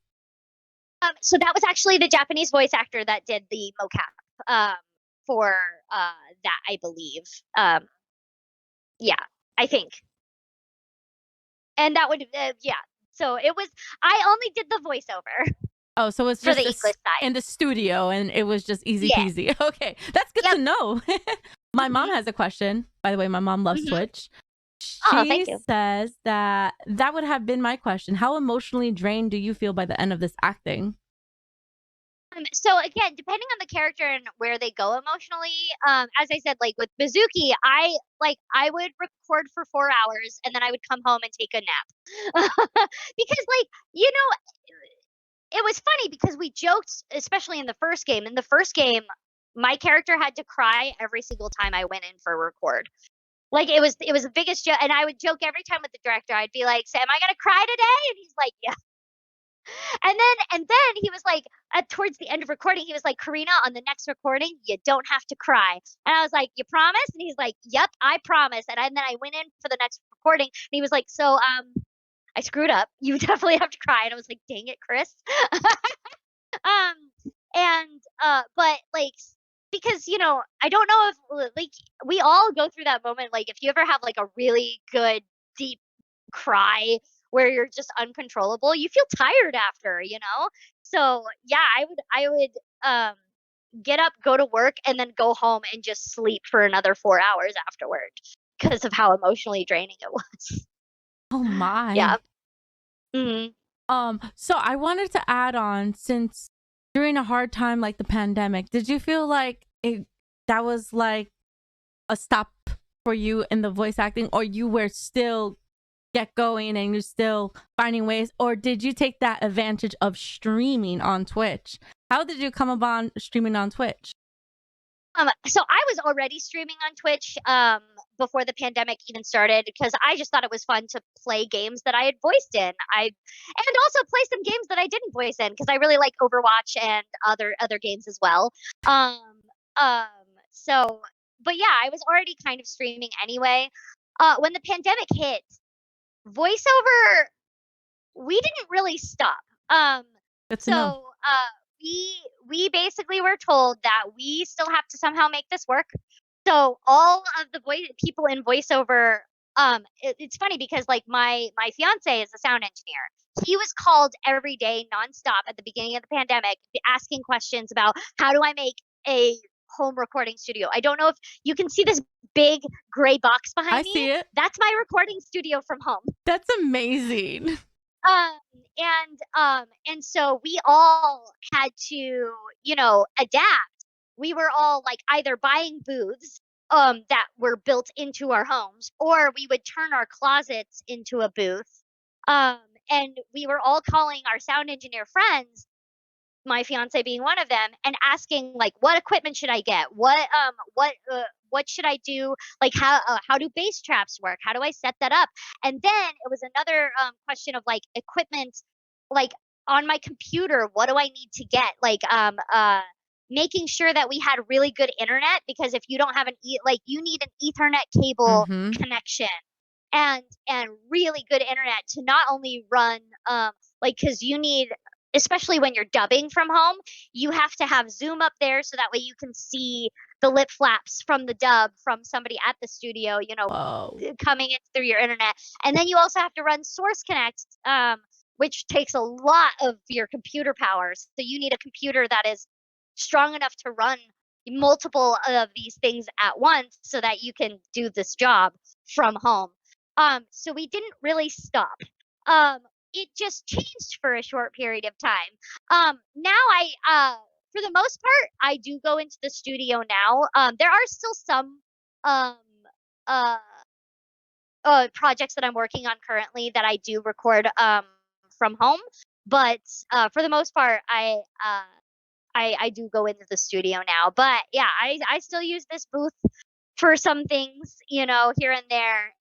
So that was actually the Japanese voice actor that did the mocap for that, I believe. Yeah, I think. And that would, yeah. So it was, I only did the voiceover. Oh, so it's for just the English side. in the studio and it was just easy Yeah. peasy. Okay, that's good Yep. to know. My mom has a question. By the way, my mom loves Mhm. Twitch. Oh, She thank you. says that would have been my question. How emotionally drained do you feel by the end of this acting? So again, depending on the character and where they go emotionally, as I said, like with Mizuki, I would record for 4 hours and then I would come home and take a nap. Because, like, it was funny because we joked, especially in the first game. In the first game, my character had to cry every single time I went in for a record. Like, it was the biggest joke, and I would joke every time with the director. I'd be like, "So am I gonna cry today?" And he's like, "Yeah." And then he was like, at towards the end of recording, he was like, "Karina, on the next recording, you don't have to cry." And I was like, "You promise?" And he's like, "Yep, I promise." And then I went in for the next recording, and he was like, "So, I screwed up. You definitely have to cry." And I was like, "Dang it, Chris." But like, because I don't know if like we all go through that moment. Like, if you ever have like a really good deep cry where you're just uncontrollable, you feel tired after. So yeah, I would get up, go to work, and then go home and just sleep for another 4 hours afterward because of how emotionally draining it was. Oh Yeah. my. hmm So I wanted to add on, since during a hard time like the pandemic, did you feel like that was like a stop for you in the voice acting, or you were still get going and you're still finding ways, or did you take that advantage of streaming on Twitch? How did you come upon streaming on Twitch? So I was already streaming on Twitch before the pandemic even started because I just thought it was fun to play games that I had voiced in. And also play some games that I didn't voice in because I really like Overwatch and other games as well. Um um so but yeah, I was already kind of streaming anyway. When the pandemic hit, voiceover, we didn't really stop. Um, Good to so know. we basically were told that we still have to somehow make this work. So all of the people in voiceover, it's funny because like my fiance is a sound engineer. He was called every day nonstop at the beginning of the pandemic, asking questions about how do I make a home recording studio. I don't know if you can see this big gray box I behind me. see it. That's my recording studio from home. That's amazing. Um, and so we all had to, adapt. We were all like either buying booths that were built into our homes, or we would turn our closets into a booth. Um, and we were all calling our sound engineer friends, my fiance being one of them, and asking like, what equipment should I get, what should I do, like how do bass traps work, how do I set that up. And then it was another question of like equipment, like on my computer, what do I need to get, like making sure that we had really good internet, because if you don't have like you need an ethernet cable Mm-hmm. connection and really good internet to not only run like, because you need, especially when you're dubbing from home, you have to have Zoom up there so that way you can see the lip flaps from the dub from somebody at the studio, Whoa. coming in through your internet. And then you also have to run Source Connect, which takes a lot of your computer power. So you need a computer that is strong enough to run multiple of these things at once so that you can do this job from home. So we didn't really stop. Um, it just changed for a short period of time. Now for the most part, I do go into the studio now. There are still some um, uh, projects that I'm working on currently that I do record from home, but for the most part, I do go into the studio now. But yeah, I still use this booth for some things, here and there,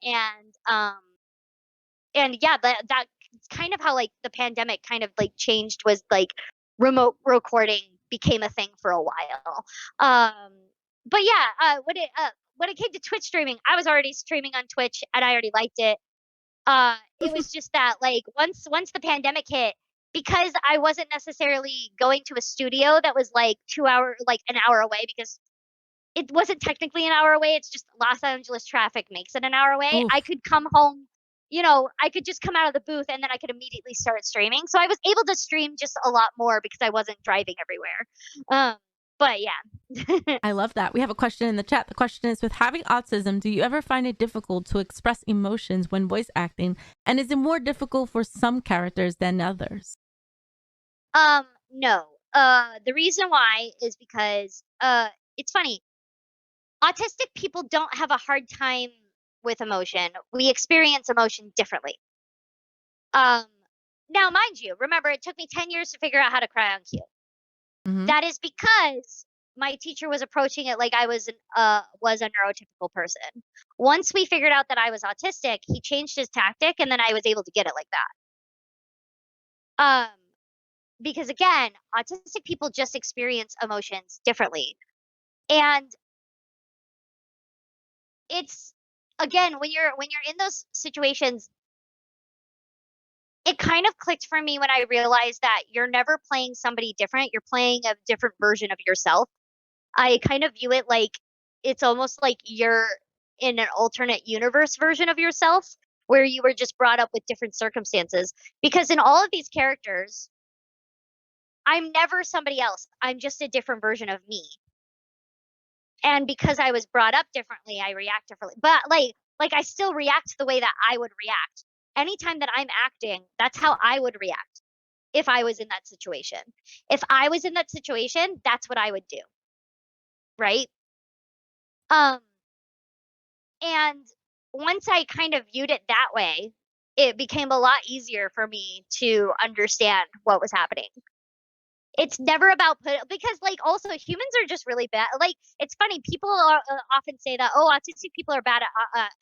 and yeah, that's kind of how like the pandemic kind of like changed, was like remote recording became a thing for a while. Um, but yeah, when it came to Twitch streaming, I was already streaming on Twitch and I already liked it. It was just that like once the pandemic hit, because I wasn't necessarily going to a studio that was like an hour away, because it wasn't technically an hour away, it's just Los Angeles traffic makes it an hour away. I Oof. could come home, I could just come out of the booth and then I could immediately start streaming. So I was able to stream just a lot more because I wasn't driving everywhere. But yeah. I love that. We have a question in the chat. The question is, with having autism, do you ever find it difficult to express emotions when voice acting? And is it more difficult for some characters than others? No. The reason why is because it's funny. Autistic people don't have a hard time with emotion. We experience emotion differently. Um, Now, mind you, remember it took me 10 years to figure out how to cry on cue. Mm-hmm. That is because my teacher was approaching it like I was a neurotypical person. Once we figured out that I was autistic, he changed his tactic, and then I was able to get it like that. because again, autistic people just experience emotions differently. And it's, again, when you're in those situations, it kind of clicked for me when I realized that you're never playing somebody different, you're playing a different version of yourself. I kind of view it like it's almost like you're in an alternate universe version of yourself where you were just brought up with different circumstances. Because in all of these characters, I'm never somebody else. I'm just a different version of me. And because I was brought up differently, I react differently. But like I still react the way that I would react. Anytime that I'm acting, that's how I would react if I was in that situation. If I was in that situation, that's what I would do. Right? Um And once I kind of viewed it that way, it became a lot easier for me to understand what was happening. It's never about because like also humans are just really bad. Like it's funny, people often say that, oh, autistic people are bad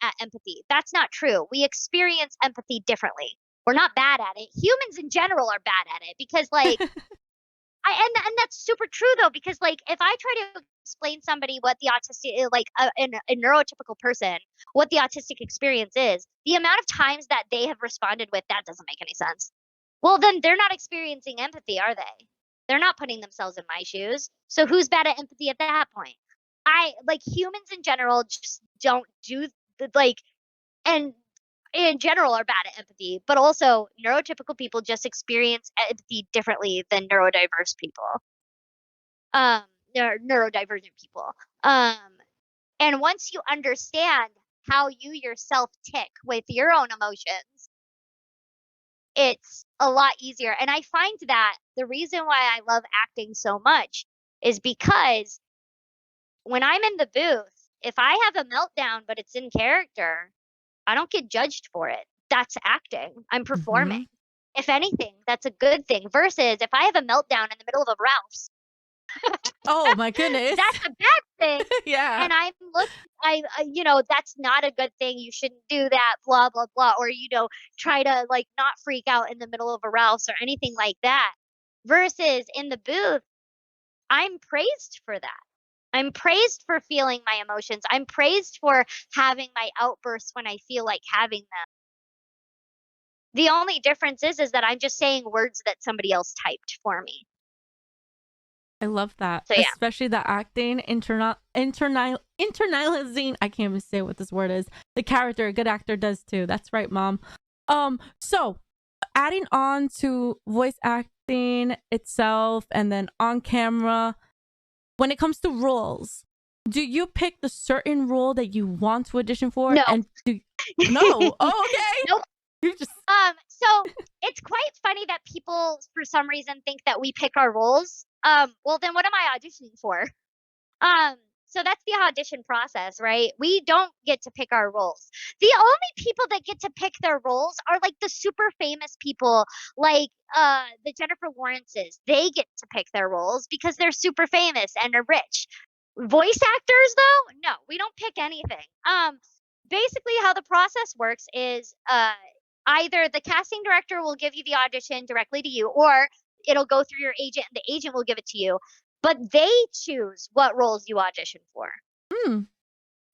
at empathy. That's not true. We experience empathy differently. We're not bad at it. Humans in general are bad at it because like and that's super true though, because like if I try to explain somebody what the autistic like a neurotypical person what the autistic experience is, the amount of times that they have responded with that doesn't make any sense. Well, then they're not experiencing empathy, are they? They're not putting themselves in my shoes. So who's bad at empathy at that point? I like humans in general just don't do like and in general are bad at empathy, but also neurotypical people just experience empathy differently than neurodiverse people. Um, neurodivergent people. Um, and once you understand how you yourself tick with your own emotions, it's a lot easier. And I find that the reason why I love acting so much is because when I'm in the booth, if I have a meltdown but it's in character, I don't get judged for it. That's acting. I'm Mm-hmm. performing. If anything, that's a good thing. Versus if I have a meltdown in the middle of a Ralph's, Oh my goodness. that's a bad thing. Yeah. And I'm look, that's not a good thing. You shouldn't do that. Blah blah blah. Or try to like not freak out in the middle of a Ralph's or anything like that. Versus in the booth, I'm praised for that. I'm praised for feeling my emotions. I'm praised for having my outbursts when I feel like having them. The only difference is that I'm just saying words that somebody else typed for me. I love that, So yeah. especially the acting, internalizing. I can't even say what this word is. The character, a good actor does too. That's right, mom. So adding on to voice acting itself, and then on camera, when it comes to roles, do you pick the certain role that you want to audition for? No. And no, oh, okay. Nope. You just So it's quite funny that people for some reason think that we pick our roles. Well then what am I auditioning for? So that's the audition process, right? We don't get to pick our roles. The only people that get to pick their roles are like the super famous people, like the Jennifer Lawrences. They get to pick their roles because they're super famous and are rich. Voice actors though, no, we don't pick anything. Basically how the process works is either the casting director will give you the audition directly to you, or it'll go through your agent and the agent will give it to you. But they choose what roles you audition for.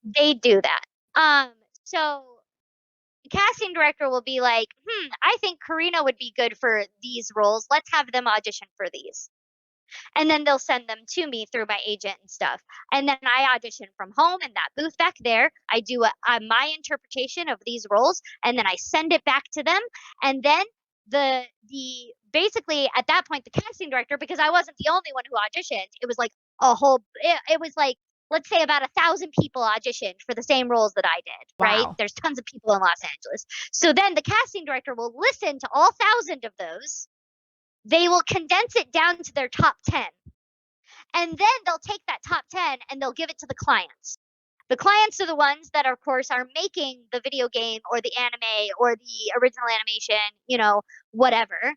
They do that. So the casting director will be like, I think Corina would be good for these roles. Let's have them audition for these. And then they'll send them to me through my agent and stuff. And then I audition from home in that booth back there. I do my interpretation of these roles, and then I send it back to them. And then the basically at that point the casting director, because I wasn't the only one who auditioned, it was like it was like, let's say about 1,000 people auditioned for the same roles that I did. Right? wow. There's tons of people in Los Angeles. So then the casting director will listen to all 1,000 of those. They will condense it down to their top 10. And then they'll take that top 10 and they'll give it to the clients. The clients are the ones that, of course, are making the video game or the anime or the original animation, whatever.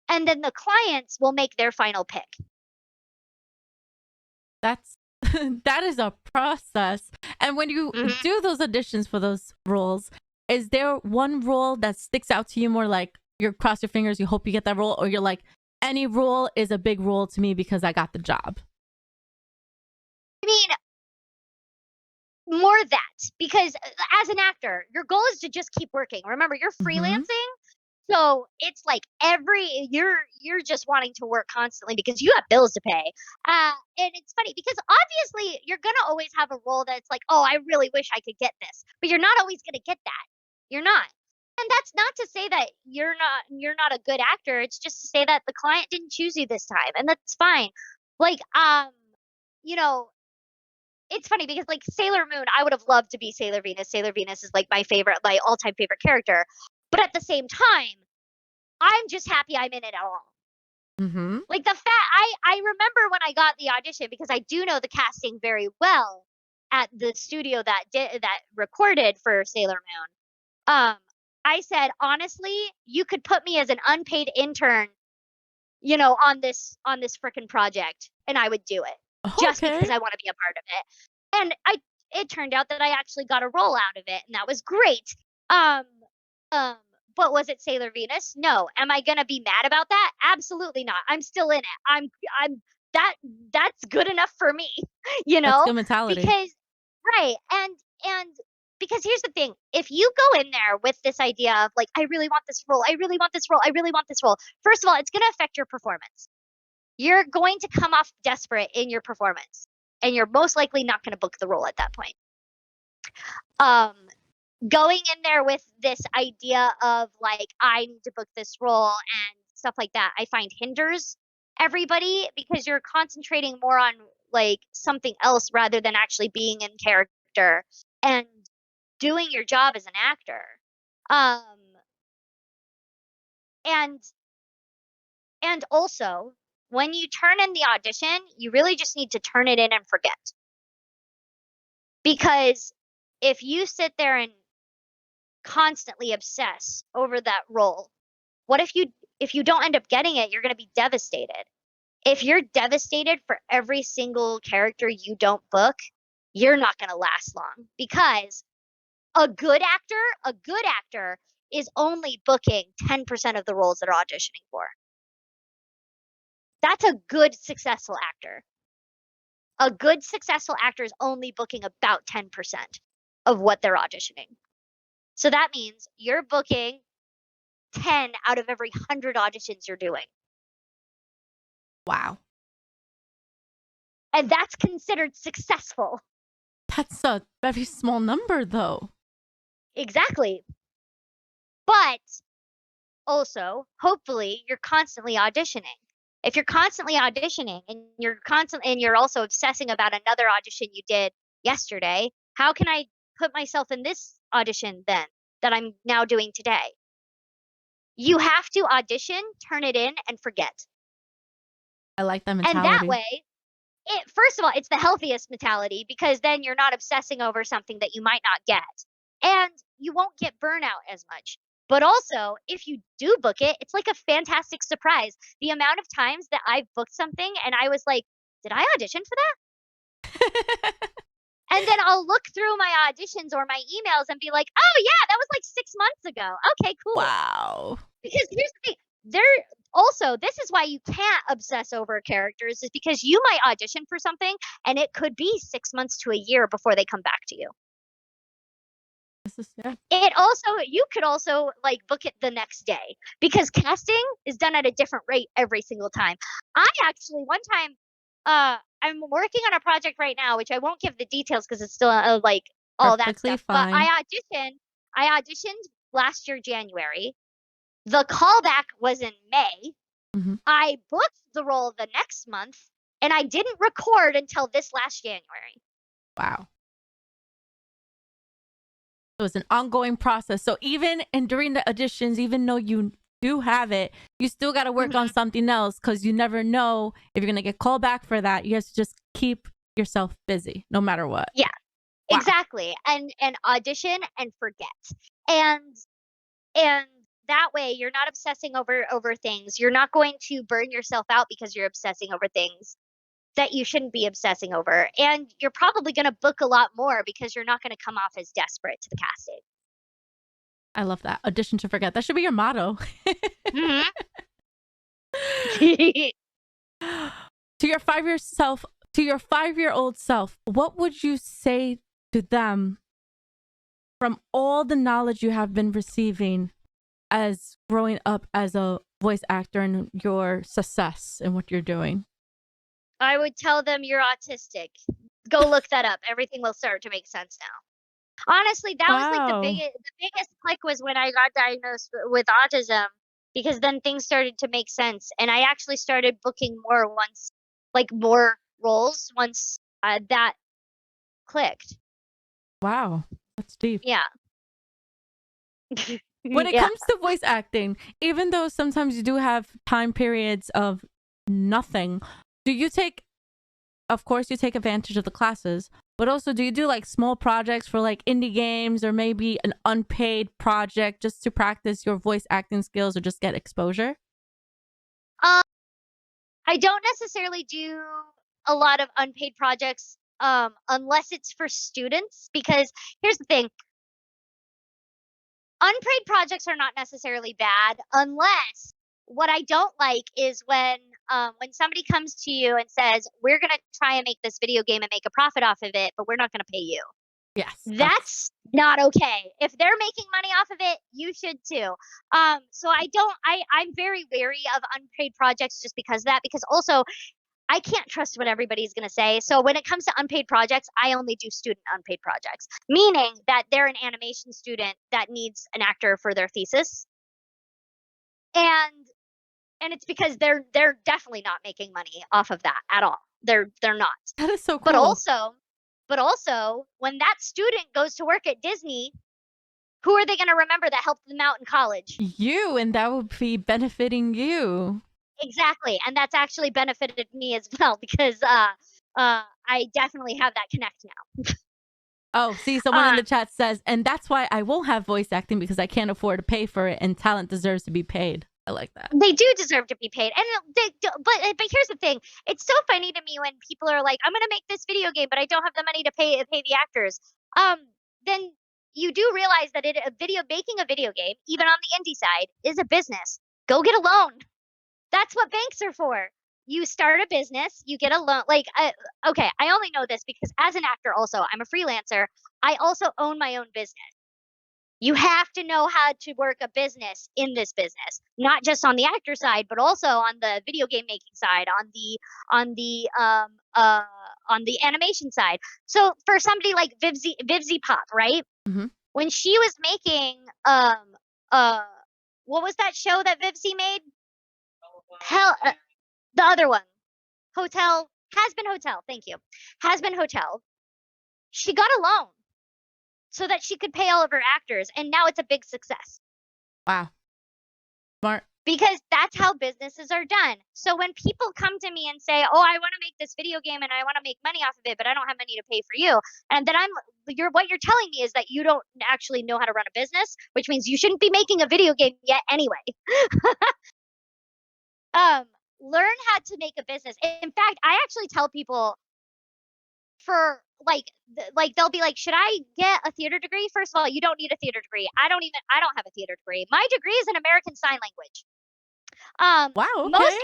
And then the clients will make their final pick. That's that is a process. And when you do those auditions for those roles, is there one role that sticks out to you more, like you cross your fingers, you hope you get that role, or you're like, any role is a big role to me because I got the job. I mean, more that, because as an actor, your goal is to just keep working. Remember, you're freelancing, so it's like you're just wanting to work constantly because you have bills to pay. And it's funny because obviously you're gonna always have a role that's like, oh, I really wish I could get this, but you're not always gonna get that. You're not. And that's not to say that you're not a good actor. It's just to say that the client didn't choose you this time, and that's fine. Like, you know, it's funny because like Sailor Moon, I would have loved to be Sailor Venus. Sailor Venus is like my all-time favorite character. But at the same time, I'm just happy I'm in it at all. Like the fact I remember when I got the audition, because I do know the casting very well at the studio that recorded for Sailor Moon. I said, honestly, you could put me as an unpaid intern, on this frickin' project, and I would do it. Just because I want to be a part of it. And it turned out that I actually got a role out of it, and that was great. But was it Sailor Venus? No. Am I gonna be mad about that? Absolutely not. I'm still in it. I'm that's good enough for me, That's good mentality. because right. And because here's the thing, if you go in there with this idea of like, I really want this role, I really want this role, I really want this role, first of all, it's gonna affect your performance. You're going to come off desperate in your performance, and you're most likely not going to book the role at that point. Going in there with this idea of like, I need to book this role and stuff like that, I find hinders everybody, because you're concentrating more on like something else rather than actually being in character and doing your job as an actor. And also, when you turn in the audition, you really just need to turn it in and forget. Because if you sit there and constantly obsess over that role, what if you don't end up getting it? You're going to be devastated. If you're devastated for every single character you don't book, you're not going to last long, because a good actor is only booking 10% of the roles that are auditioning for. That's a good, successful actor. A good, successful actor is only booking about 10% of what they're auditioning. So that means you're booking 10 out of every 100 auditions you're doing. Wow. And that's considered successful. That's a very small number, though. Exactly. But also, hopefully, you're constantly auditioning. If you're constantly auditioning and you're also obsessing about another audition you did yesterday, how can I put myself in this audition then that I'm now doing today? You have to audition, turn it in, and forget. I like that mentality. And that way, first of all, it's the healthiest mentality, because then you're not obsessing over something that you might not get. And you won't get burnout as much. But also, if you do book it, it's like a fantastic surprise. The amount of times that I've booked something and I was like, did I audition for that? And then I'll look through my auditions or my emails and be like, oh yeah, that was like 6 months ago. Okay, cool. Wow. Because here's the thing, this is why you can't obsess over characters, is because you might audition for something and it could be 6 months to a year before they come back to you. You could also like book it the next day, because casting is done at a different rate every single time. I actually, one time, I'm working on a project right now, which I won't give the details because it's still like all Perfectly that stuff. fine. But I auditioned last year, January. The callback was in May. I booked the role the next month, and I didn't record until this last January. Wow. So it's an ongoing process. So during the auditions, even though you do have it, you still got to work on something else, because you never know if you're going to get called back for that. You have to just keep yourself busy no matter what. Yeah, Wow. exactly. And audition and forget. And that way you're not obsessing over things. You're not going to burn yourself out because you're obsessing over things that you shouldn't be obsessing over. And you're probably going to book a lot more because you're not going to come off as desperate to the casting. I love that. Audition to forget. That should be your motto. To your 5-year-old self, what would you say to them from all the knowledge you have been receiving as growing up as a voice actor and your success in what you're doing? I would tell them you're autistic. Go look that up. Everything will start to make sense now. Honestly, that was like Wow. the biggest click was when I got diagnosed with autism, because then things started to make sense, and I actually started booking more roles once that clicked. Wow. That's deep. Yeah. When it Yeah. comes to voice acting, even though sometimes you do have time periods of nothing, of course, you take advantage of the classes, but also do you do like small projects for like indie games or maybe an unpaid project just to practice your voice acting skills or just get exposure? Um, I don't necessarily do a lot of unpaid projects, unless it's for students, because here's the thing. Unpaid projects are not necessarily bad, unless what I don't like is when somebody comes to you and says, "We're gonna try and make this video game and make a profit off of it, but we're not gonna pay you." Yes. That's not okay. If they're making money off of it, you should too. So I'm very wary of unpaid projects just because of that, because also I can't trust what everybody's going to say. So when it comes to unpaid projects, I only do student unpaid projects, meaning that they're an animation student that needs an actor for their thesis. And it's because they're definitely not making money off of that at all. They're not. That is so But cool. also when that student goes to work at Disney, who are they going to remember that helped them out in college? You, and that would be benefiting you. Exactly. And that's actually benefited me as well, because I definitely have that connect now. Oh, see, someone in the chat says, and that's why I won't have voice acting because I can't afford to pay for it, and talent deserves to be paid. I like that. They do deserve to be paid, and but here's the thing. It's so funny to me when people are like, "I'm gonna make this video game, but I don't have the money to pay the actors." Then you do realize that making a video game, even on the indie side, is a business. Go get a loan. That's what banks are for. You start a business, you get a loan. Like, okay, I only know this because as an actor, also, I'm a freelancer. I also own my own business. You have to know how to work a business in this business, not just on the actor side, but also on the video game making side, on the on the animation side. So for somebody like Vivzy Pop, right? Mm-hmm. When she was making what was that show that Vivzy made? Hell, the other one, Hotel Has Been Hotel. Thank you, Has Been Hotel. She got a loan so that she could pay all of her actors, and now it's a big success. Wow. Smart. Because that's how businesses are done. So when people come to me and say, "Oh, I want to make this video game and I want to make money off of it, but I don't have money to pay for you," and then what you're telling me is that you don't actually know how to run a business, which means you shouldn't be making a video game yet anyway. Learn how to make a business. In fact, I actually tell people, for like they'll be like, "Should I get a theater degree?" First of all, you don't need a theater degree. I don't have a theater degree. My degree is in American Sign Language. Wow. Okay.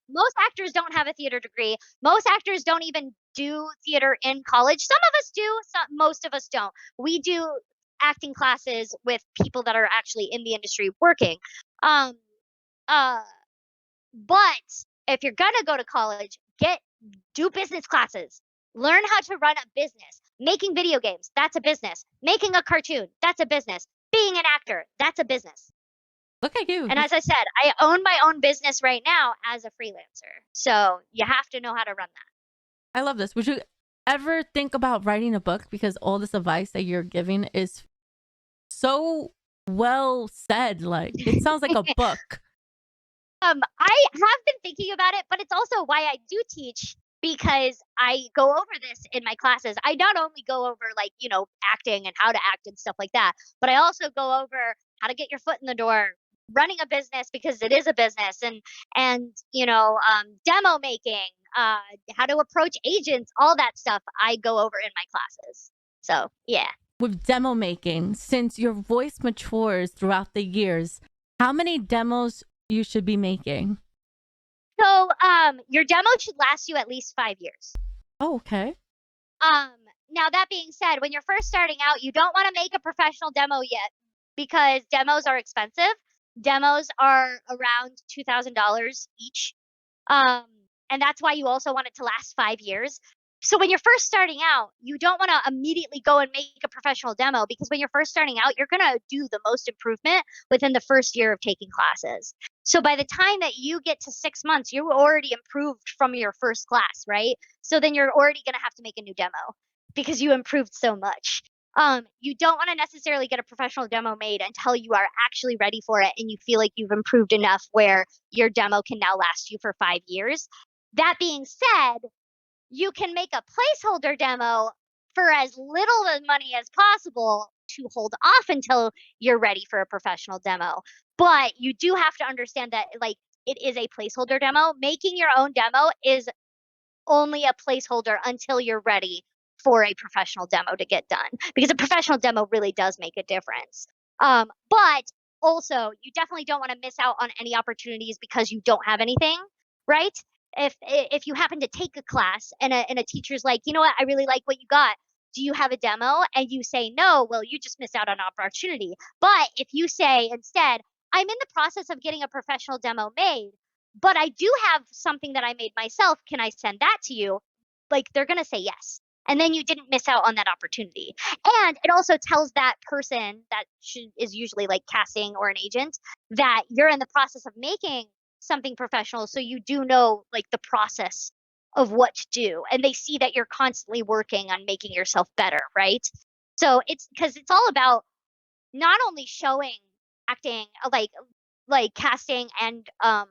Most actors don't have a theater degree. Most actors don't even do theater in college. Some of us do, most of us don't. We do acting classes with people that are actually in the industry working. Um, uh, but if you're gonna go to college, do business classes. Learn how to run a business. Making video games, that's a business. Making a cartoon, that's a business. Being an actor, that's a business. Look at you. And as I said, I own my own business right now as a freelancer. So you have to know how to run that. I love this. Would you ever think about writing a book? Because all this advice that you're giving is so well said. Like, it sounds like a book. I have been thinking about it, but it's also why I do teach, because I go over this in my classes. I not only go over acting and how to act and stuff like that, but I also go over how to get your foot in the door, running a business, because it is a business, and demo making, how to approach agents, all that stuff I go over in my classes. So yeah. With demo making, since your voice matures throughout the years, how many demos you should be making? So, your demo should last you at least 5 years. Oh, okay. Now that being said, when you're first starting out, you don't wanna make a professional demo yet because demos are expensive. Demos are around $2,000 each. Um, and that's why you also want it to last 5 years. So when you're first starting out, you don't wanna immediately go and make a professional demo because when you're first starting out, you're gonna do the most improvement within the first year of taking classes. So by the time that you get to 6 months, you're already improved from your first class, right? So then you're already gonna have to make a new demo because you improved so much. You don't wanna necessarily get a professional demo made until you are actually ready for it and you feel like you've improved enough where your demo can now last you for 5 years. That being said, you can make a placeholder demo for as little money as possible to hold off until you're ready for a professional demo. But you do have to understand that like it is a placeholder demo. Making your own demo is only a placeholder until you're ready for a professional demo to get done because a professional demo really does make a difference. But also, you definitely don't want to miss out on any opportunities because you don't have anything, right? If you happen to take a class and a teacher's like, you know what, I really like what you got. Do you have a demo? And you say no, well, you just miss out on opportunity. But if you say instead, I'm in the process of getting a professional demo made, but I do have something that I made myself. Can I send that to you? Like they're going to say yes. And then you didn't miss out on that opportunity. And it also tells that person that is usually like casting or an agent that you're in the process of making something professional. So you do know like the process of what to do. And they see that you're constantly working on making yourself better, right? So it's because it's all about not only showing acting like casting and uh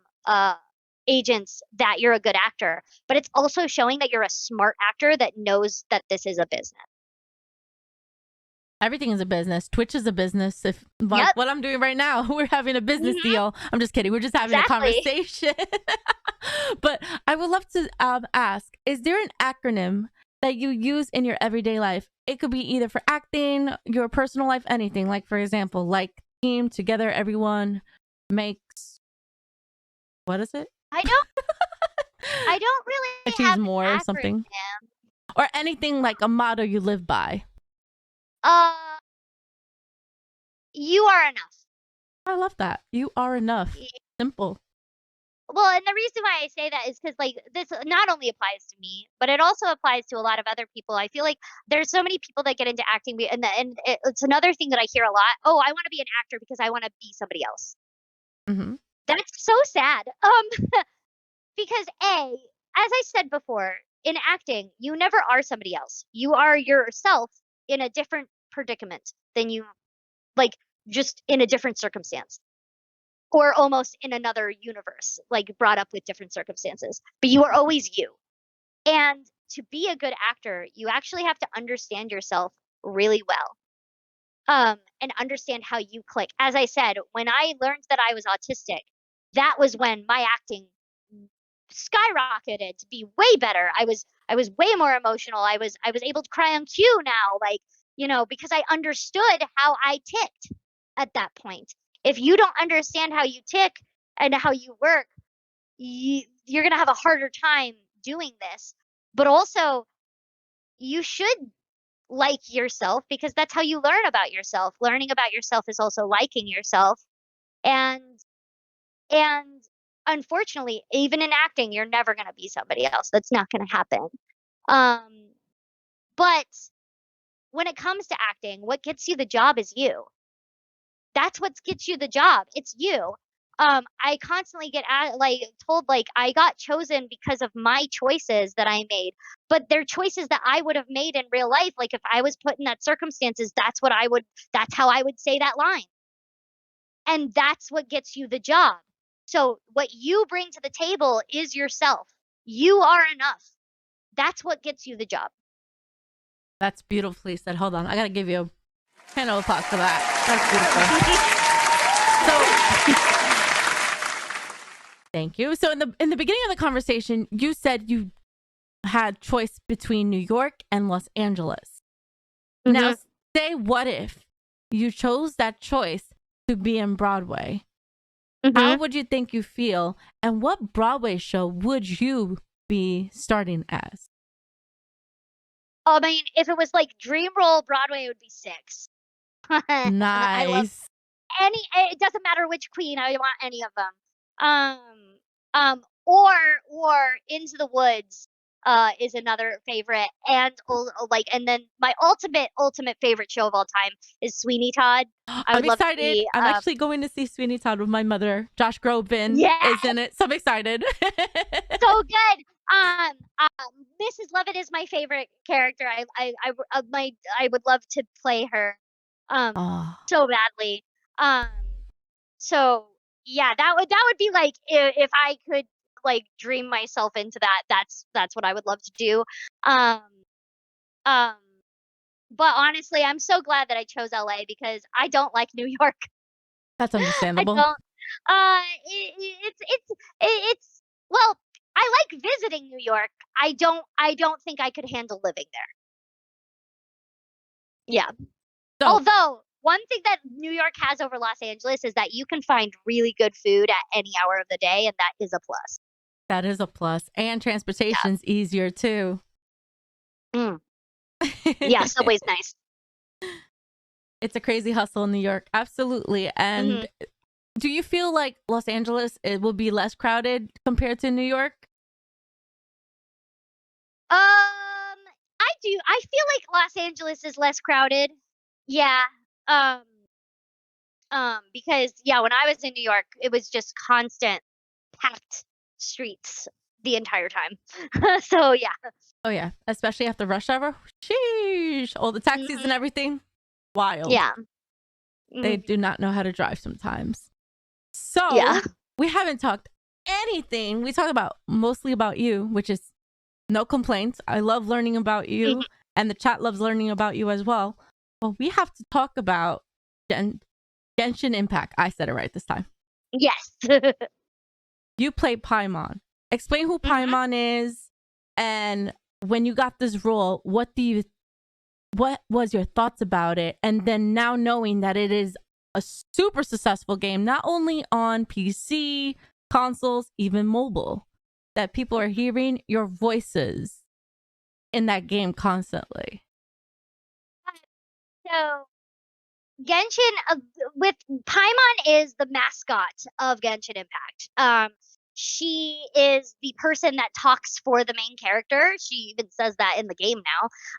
agents that you're a good actor, but it's also showing that you're a smart actor that knows that this is a business. Everything is a business. Twitch is a business. If like Yep. what I'm doing right now, we're having a business Mhm. deal. I'm just kidding. We're just having a Exactly. conversation. But I would love to ask: is there an acronym that you use in your everyday life? It could be either for acting, your personal life, anything. Like for example, like team together, everyone makes what is it? I don't I don't really Achieves have an more or acronym. something, or anything like a motto you live by. Uh, you are enough. I love that. You are enough. Y- Simple. Well, and the reason why I say that is because like this not only applies to me, but it also applies to a lot of other people. I feel like there's so many people that get into acting, it's another thing that I hear a lot. Oh, I want to be an actor because I want to be somebody else. Hmm. That's so sad. Because as I said before, in acting, you never are somebody else. You are yourself in a different predicament than you like just in a different circumstance or almost in another universe, like brought up with different circumstances. But you are always you. And to be a good actor, you actually have to understand yourself really well. And understand how you click. As I said, when I learned that I was autistic, that was when my acting skyrocketed to be way better. I was way more emotional. I was able to cry on cue now, like, because I understood how I ticked at that point. If you don't understand how you tick and how you work, you're going to have a harder time doing this. But also, you should like yourself because that's how you learn about yourself. Learning about yourself is also liking yourself. And and unfortunately, even in acting, you're never going to be somebody else. That's not going to happen. Um but when it comes to acting, what gets you the job is you. That's what gets you the job. It's you. I constantly get told like I got chosen because of my choices that I made, but they're choices that I would have made in real life. Like if I was put in that circumstances, that's how I would say that line. And that's what gets you the job. So what you bring to the table is yourself. You are enough. That's what gets you the job. That's beautifully said. Hold on. I got to give you a hand of applause for that. That's beautiful. So thank you. So in the beginning of the conversation, you said you had choice between New York and Los Angeles. Now, Mhm. say what if you chose that choice to be in Broadway? How Mhm. would you think you feel? And what Broadway show would you be starting as? I mean, if it was like dream role Broadway, it would be Six. I love Nice. any it doesn't matter which queen, I want any of them. Um, or Into the Woods, is another favorite, and like, and then my ultimate favorite show of all time is Sweeney Todd. I I'm would love to excited. be, I'm actually going to see Sweeney Todd with my mother. Josh Groban is yeah, in it. So I'm excited. so good. Mrs. Lovett is my favorite character. I would love to play her, um, Oh, so badly. Um, so yeah, that would be like if I could like dream myself into that. That's what I would love to do. Um, um, but honestly, I'm so glad that I chose LA because I don't like New York. that's I understandable. don't. It's well, I like visiting New York. I don't think I could handle living there. Yeah. So Although, one thing that New York has over Los Angeles is that you can find really good food at any hour of the day, and that is a plus. that is a plus. And Yeah. transportation's easier too. Mm. Yeah, Subway's nice. It's a crazy hustle in New York. Absolutely. And Mhm. do you feel like Los Angeles it will be less crowded compared to New York? I do. I feel like Los Angeles is less crowded. Yeah. Um, because yeah, when I was in New York, it was just constant packed streets the entire time. So yeah. Oh yeah, especially after rush hour. Sheesh, all the taxis and Mhm. everything. Wild. Yeah. They Mhm. do not know how to drive sometimes. Yeah. So we haven't talked anything. We talked about mostly about you, which is no complaints. I love learning about you, Mhm. and the chat loves learning about you as well. But we have to talk about Genshin Impact. I said it right this time. Yes. You play Paimon. Explain who Mhm. Paimon is, and when you got this role, what was your thoughts about it? And then now knowing that it is a super successful game, not only on PC, consoles, even mobile, that people are hearing your voices in that game constantly. So Genshin, with Paimon is the mascot of Genshin Impact. She is the person that talks for the main character. She even says that in the game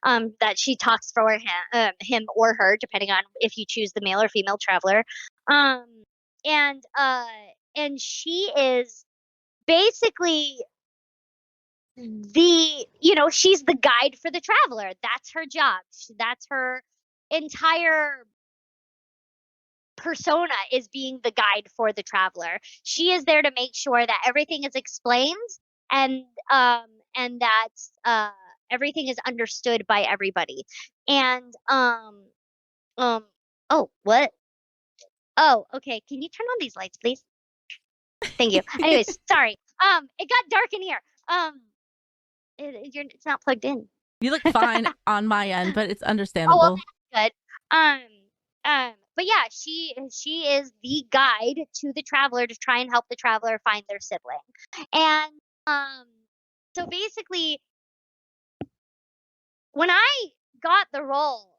now. That she talks for him or her, depending on if you choose the male or female traveler. Um, and she is basically she's the guide for the traveler. That's her job. That's her entire persona, is being the guide for the traveler. She is there to make sure that everything is explained, and um and that uh everything is understood by everybody. And um oh, what? Oh, okay. Can you turn on these lights, please? Thank you. Anyways, sorry. It got dark in here. It's not plugged in. You look fine on my end, but it's Oh, well, understandable. that's good. But yeah, she is the guide to the traveler to try and help the traveler find their sibling. And um, so basically, when I got the role,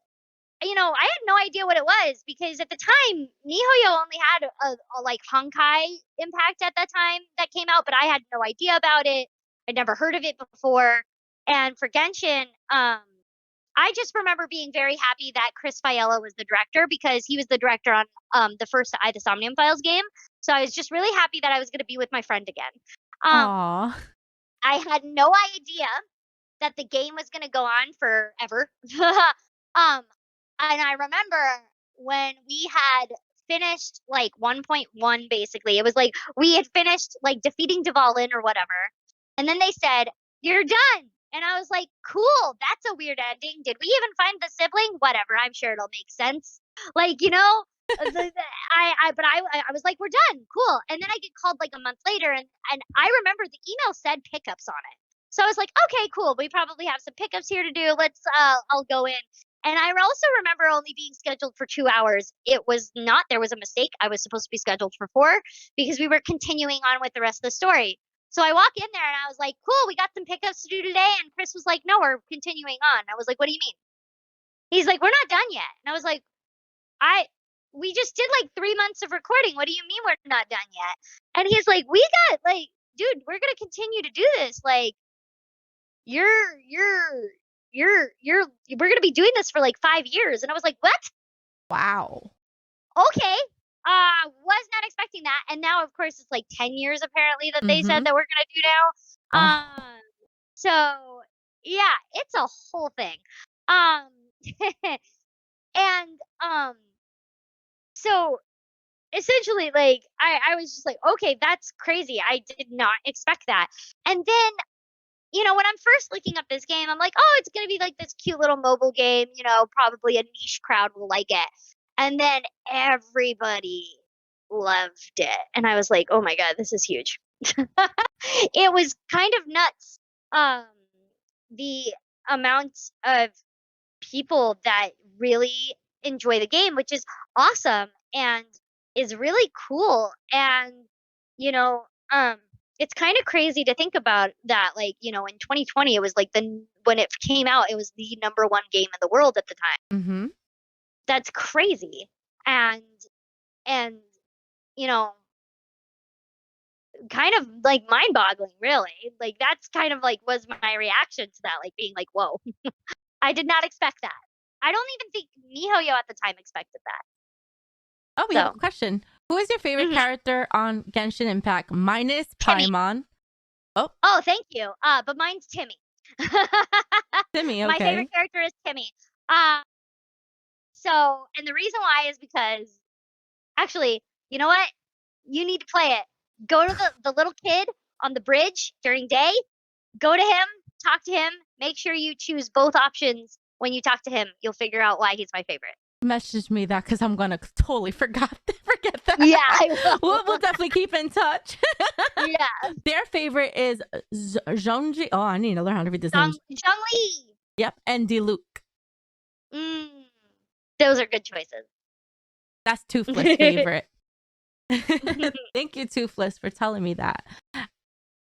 I had no idea what it was because at the time, Nihoyo only had a like Honkai Impact at that time that came out, but I had no idea about it. I'd never heard of it before. And for Genshin, I just remember being very happy that Chris Fiella was the director because he was the director on the first I the Somnium Files game. So I was just really happy that I was going to be with my friend again. Um, Aw. I had no idea that the game was going to go on forever. um, and I remember when we had finished like 1.1, basically, it was like we had finished like defeating Dvalin or whatever. And then they said, "You're done." And I was like, "Cool, that's a weird ending. Did we even find the sibling? Whatever, I'm sure it'll make sense." Like, I was like, "We're done. Cool." And then I get called like a month later, and I remember the email said pickups on it. So I was like, "Okay, cool. We probably have some pickups here to do. I'll go in." And I also remember only being scheduled for 2 hours. It was not, there was a mistake. I was supposed to be scheduled for 4 because we were continuing on with the rest of the story. So I walk in there and I was like, cool, we got some pickups to do today. And Chris was like, no, we're continuing on. I was like, what do you mean? He's like, we're not done yet. And I was like, we just did like 3 months of recording. What do you mean we're not done yet? And he's like, we got like, dude, we're going to continue to do this. Like, we're gonna be doing this for like 5 years. And I was like, what? Wow. Okay. Was not expecting that. And now of course it's like 10 years apparently that they said that we're gonna do now. So yeah, it's a whole thing. And so essentially like I was just like, okay, that's crazy. I did not expect that. And then when I'm first looking up this game, I'm like, oh, it's going to be like this cute little mobile game, probably a niche crowd will like it. And then everybody loved it. And I was like, oh my God, this is huge. It was kind of nuts. The amount of people that really enjoy the game, which is awesome and is really cool. And, you know, it's kind of crazy to think about that, like, in 2020, it was like when it came out, it was the #1 game in the world at the time. That's crazy. And, you know, kind of like mind boggling, really. Like, that's kind of like was my reaction to that, like being like, whoa, I did not expect that. I don't even think MiHoYo at the time expected that. Oh, we have a question. Who is your favorite character on Genshin Impact minus Paimon? Oh, thank you. But mine's Timmy. Timmy, okay. My favorite character is Timmy. And the reason why is because, actually, you know what? You need to play it. Go to the little kid on the bridge during day. Go to him, talk to him. Make sure you choose both options when you talk to him. You'll figure out why he's my favorite. Message me that because I'm gonna totally forget that. Yeah, I will. We'll definitely keep in touch. Yeah. Their favorite is Zhongji. Oh, I need to learn how to read this name. Zhongli. Yep, and Diluc. Those are good choices. That's Toothless' favorite. Thank you, Toothless, for telling me that.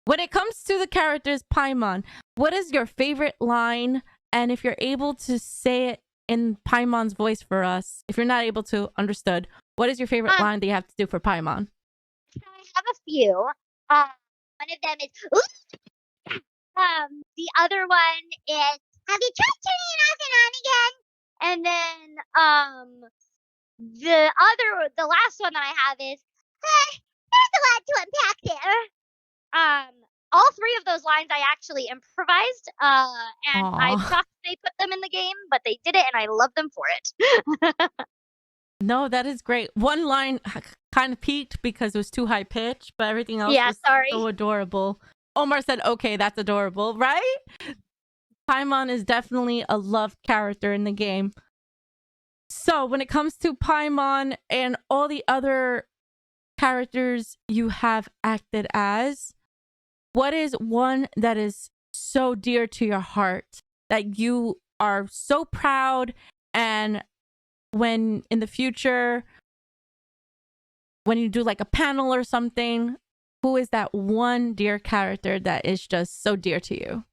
When it comes to the characters Paimon, what is your favorite line? And if you're able to say it in Paimon's voice for us, if you're not able to, understood. What is your favorite line that you have to do for Paimon? I have a few. One of them is, the other one is, have you tried turning it off and on again? And then, the last one that I have is, there's a lot to unpack there. All 3 of those lines I actually improvised, and I'm shocked they put them in the game, but they did it, and I love them for it. No, that is great. One line kind of peaked because it was too high pitched, but everything else was so adorable. Omar said, okay, that's adorable, right? Paimon is definitely a loved character in the game. So when it comes to Paimon and all the other characters you have acted as, what is one that is so dear to your heart that you are so proud, and when in the future, when you do like a panel or something, who is that one dear character that is just so dear to you?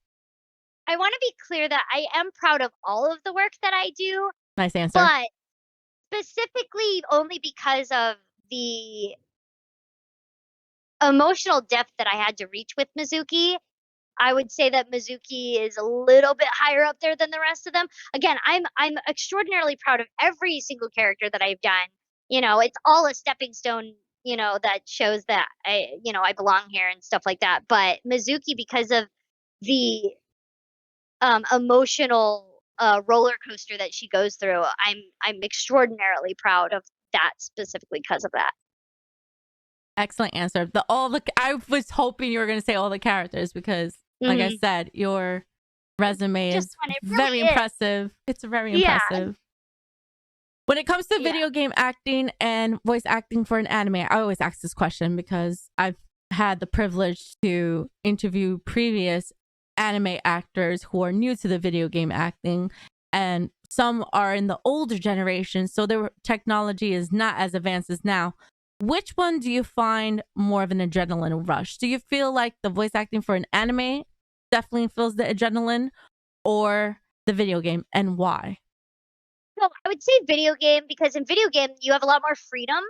I want to be clear that I am proud of all of the work that I do. Nice answer. But specifically only because of the emotional depth that I had to reach with Mizuki. I would say that Mizuki is a little bit higher up there than the rest of them. Again, I'm extraordinarily proud of every single character that I've done. It's all a stepping stone, that shows that I belong here and stuff like that. But Mizuki, because of the emotional roller coaster that she goes through, I'm extraordinarily proud of that specifically because of that. Excellent answer. I was hoping you were going to say all the characters because, like I said, your resume is very impressive. It's very impressive. When it comes to video game acting and voice acting for an anime, I always ask this question because I've had the privilege to interview previous anime actors who are new to the video game acting. and some are in the older generation, so their technology is not as advanced as now. Which one do you find more of an adrenaline rush? Do you feel like the voice acting for an anime definitely feels the adrenaline, or the video game, and why? So I would say video game because in video game you have a lot more freedom.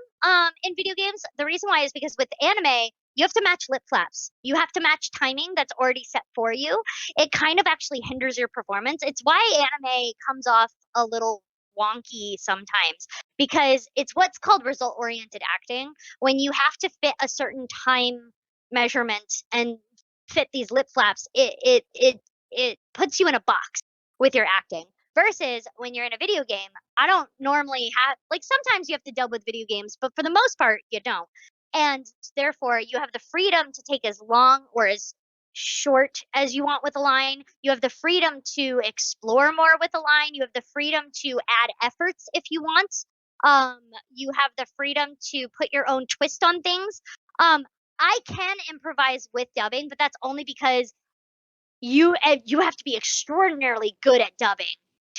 In video games, the reason why is because with anime you have to match lip flaps. You have to match timing that's already set for you. It kind of actually hinders your performance. It's why anime comes off a little wonky sometimes because it's what's called result oriented acting. When you have to fit a certain time measurement and fit these lip flaps, it puts you in a box with your acting. Versus when you're in a video game, I don't normally have like sometimes you have to dub with video games, but for the most part you don't. And therefore you have the freedom to take as long or as short as you want with a line. You have the freedom to explore more with a line. You have the freedom to add efforts if you want. Um, you have the freedom to put your own twist on things. Um, I can improvise with dubbing, but that's only because you have to be extraordinarily good at dubbing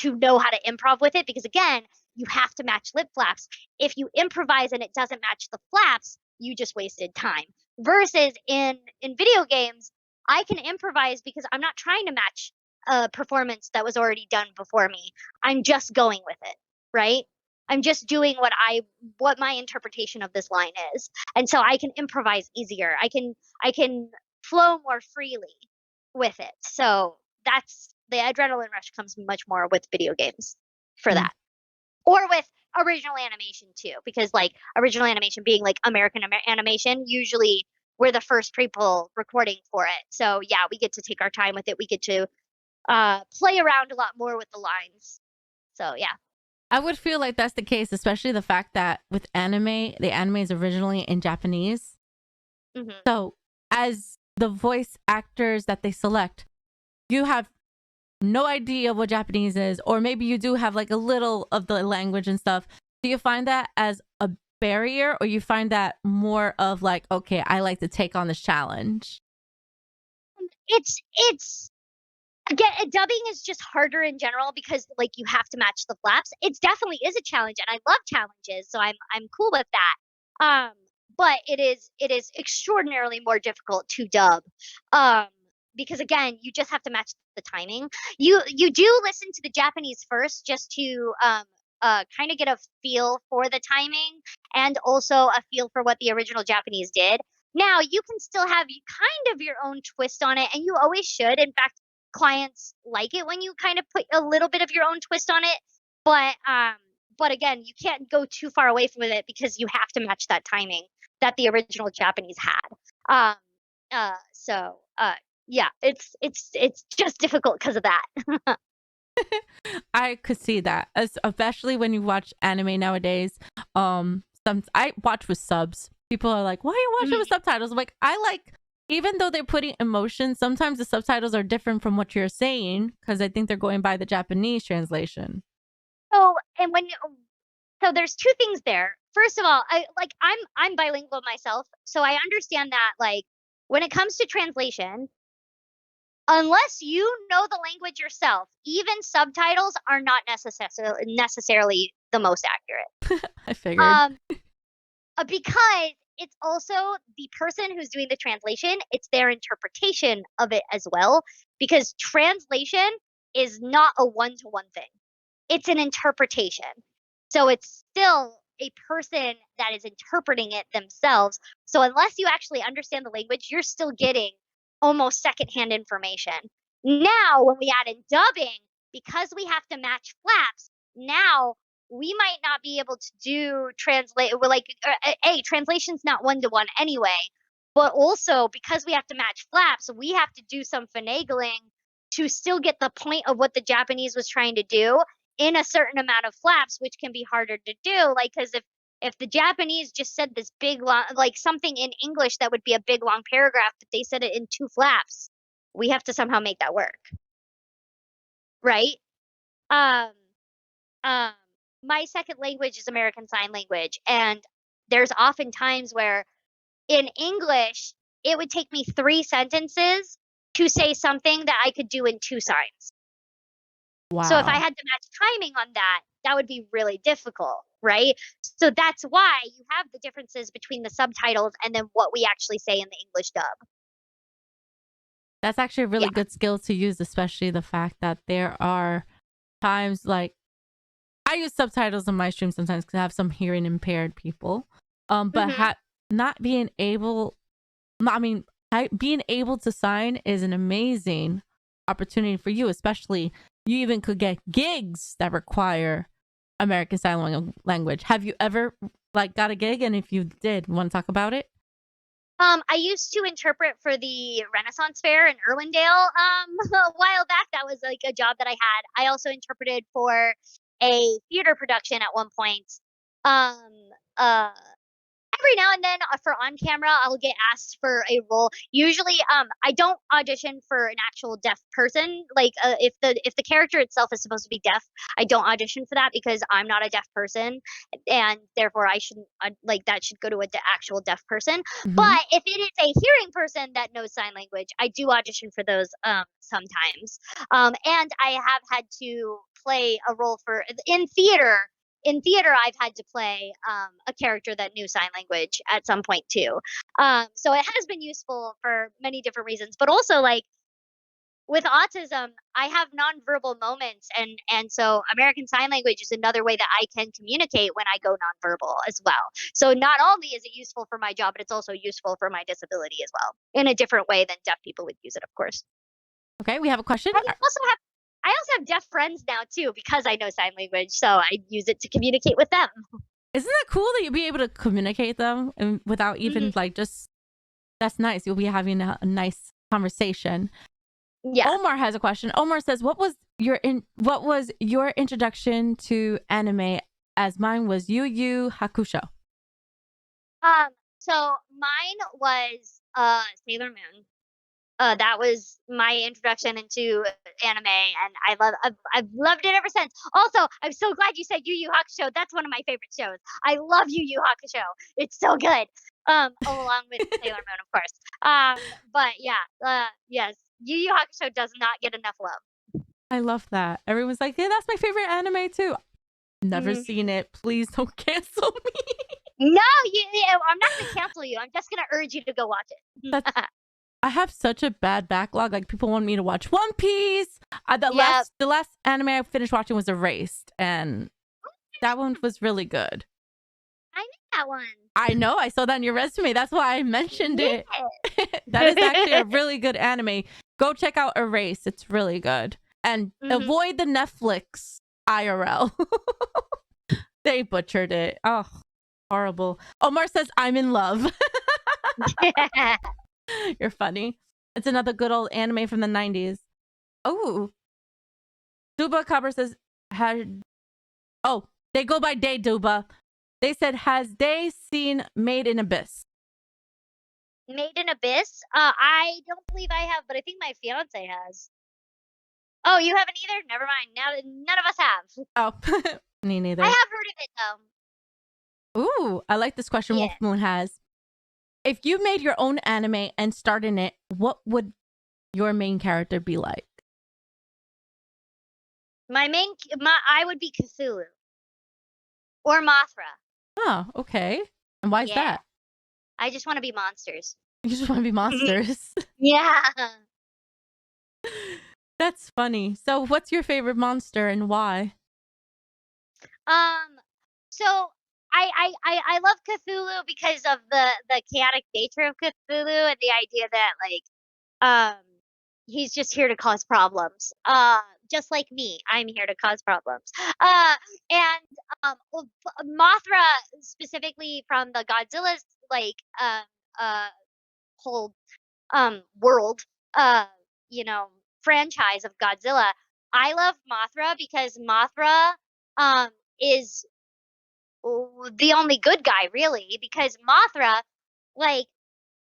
to know how to improv with it because again, you have to match lip flaps. If you improvise and it doesn't match the flaps, you just wasted time. Versus in video games, I can improvise because I'm not trying to match a performance that was already done before me. I'm just going with it, right? I'm just doing what my interpretation of this line is. And so I can improvise easier. I can flow more freely with it. So that's the adrenaline rush comes much more with video games for Mm. that. Or with original animation too, because like original animation being like American animation, usually we're the first people recording for it. So yeah, we get to take our time with it. We get to play around a lot more with the lines. So yeah. I would feel like that's the case, especially the fact that with anime, the anime is originally in Japanese. Hmm. So, as the voice actors that they select, you have no idea what Japanese is, or maybe you do have like a little of the language and stuff. Do you find that as a barrier, or you find that more of like, okay, I like to take on this challenge? It's again, dubbing is just harder in general because like you have to match the flaps. It definitely is a challenge, and I love challenges, so I'm cool with that. But it is extraordinarily more difficult to dub, um, because again, you just have to match the timing. You do listen to the Japanese first just to kind of get a feel for the timing and also a feel for what the original Japanese did. Now you can still have kind of your own twist on it, and you always should. In fact, clients like it when you kind of put a little bit of your own twist on it. But again, you can't go too far away from it because you have to match that timing that the original Japanese had. Um, so yeah, it's just difficult because of that. I could see that, especially when you watch anime nowadays. Some I watch with subs. People are like, "Why are you watching with Mhm. subtitles?" I'm like, I like, even though they're putting emotion, sometimes the subtitles are different from what you're saying because I think they're going by the Japanese translation. So and when so there's two things there. First of all, I'm bilingual myself, so I understand that like when it comes to translation, unless you know the language yourself, even subtitles are not necessarily the most accurate. I figured. Um, because it's also the person who's doing the translation, it's their interpretation of it as well. Because translation is not a one to one thing, it's an interpretation. So it's still a person that is interpreting it themselves. So unless you actually understand the language, you're still getting almost secondhand information. Now, when we add in dubbing, because we have to match flaps, now we might not be able to do translate. We're like, a translation's not one to one anyway. But also because we have to match flaps, we have to do some finagling to still get the point of what the Japanese was trying to do in a certain amount of flaps, which can be harder to do. Like, because if the Japanese just said this big long, like something in English that would be a big long paragraph, but they said it in two flaps, we have to somehow make that work, right? Um, um, my second language is American Sign Language, and there's often times where in English it would take me 3 sentences to say something that I could do in 2 signs. So if I Wow. had to match timing on that, that would be really difficult, right? So that's why you have the differences between the subtitles and then what we actually say in the English dub. That's actually a Yeah. really good skill to use, especially the fact that there are times like I use subtitles on my stream sometimes because I have some hearing impaired people. But Mhm. not being able, I mean, being able to sign is an amazing opportunity for you, especially you even could get gigs that require American Sign Language. Have you ever like got a gig? And if you did, want to talk about it? I used to interpret for the Renaissance Fair in Irwindale, a while back. That was like a job that I had. I also interpreted for a theater production at one point. Um, uh, every now and then, for on camera, I'll get asked for a role. Usually, I don't audition for an actual deaf person. Like, if the character itself is supposed to be deaf, I don't audition for that because I'm not a deaf person, and therefore I shouldn't like that should go to a actual deaf person. Hmm. But if it is a hearing person that knows sign language, I do audition for those sometimes. And I have had to play a role for in theater I've had to play a character that knew sign language at some point too. So it has been useful for many different reasons, but also like with autism, I have nonverbal moments, and so American Sign Language is another way that I can communicate when I go nonverbal as well. So not only is it useful for my job, but it's also useful for my disability as well in a different way than deaf people would use it, of course. Okay, we have a question. I also have I also have deaf friends now too because I know sign language, so I use it to communicate with them. Isn't that cool that you'll be able to communicate them and without even Mhm. like just that's nice. You'll be having a nice conversation. Yeah. Omar has a question. Omar says, what was your introduction to anime as mine was Yu Yu Hakusho?" So mine was Sailor Moon. That was my introduction into anime, and I've loved it ever since. Also, I'm so glad you said Yu Yu Hakusho. That's one of my favorite shows. I love Yu Yu Hakusho. It's so good. Along with Sailor Moon, of course. But yeah, yes, Yu Yu Hakusho does not get enough love. I love that. Everyone's like, "Yeah, that's my favorite anime too." Never Mhm. seen it. Please don't cancel me. No, I'm not gonna cancel you. I'm just gonna urge you to go watch it. That's I have such a bad backlog. Like people want me to watch One Piece. Yep. The last anime I finished watching was Erased, and that one was really good. I knew that one. I know. I saw that on your resume. That's why I mentioned it. Yeah. That is actually a really good anime. Go check out Erase. It's really good. And Mhm. avoid the Netflix IRL. They butchered it. Oh, horrible. Omar says, "I'm in love." You're funny. It's another good old anime from the 90s. Oh, Duba Cover says, had, oh, they go by Day Duba. They said, has they seen Made in Abyss? Made in Abyss? I don't believe I have, but I think my fiance has. Oh, you haven't either? Never mind. Now none of us have. Oh, me I neither. have heard of it though. Ooh, I like this question Yeah. Wolf Moon has. If you made your own anime and starred in it, what would your main character be like? I would be Cthulhu or Mothra. Oh, okay. And why is Yeah. that? I just want to be monsters. You just want to be monsters. Yeah. That's funny. So, what's your favorite monster and why? Um. So I love Cthulhu because of the chaotic nature of Cthulhu and the idea that like Um, he's just here to cause problems. Just like me, I'm here to cause problems. And Mothra specifically from the Godzilla's like uh whole world, uh, you know, franchise of Godzilla. I love Mothra because Mothra is the only good guy really because like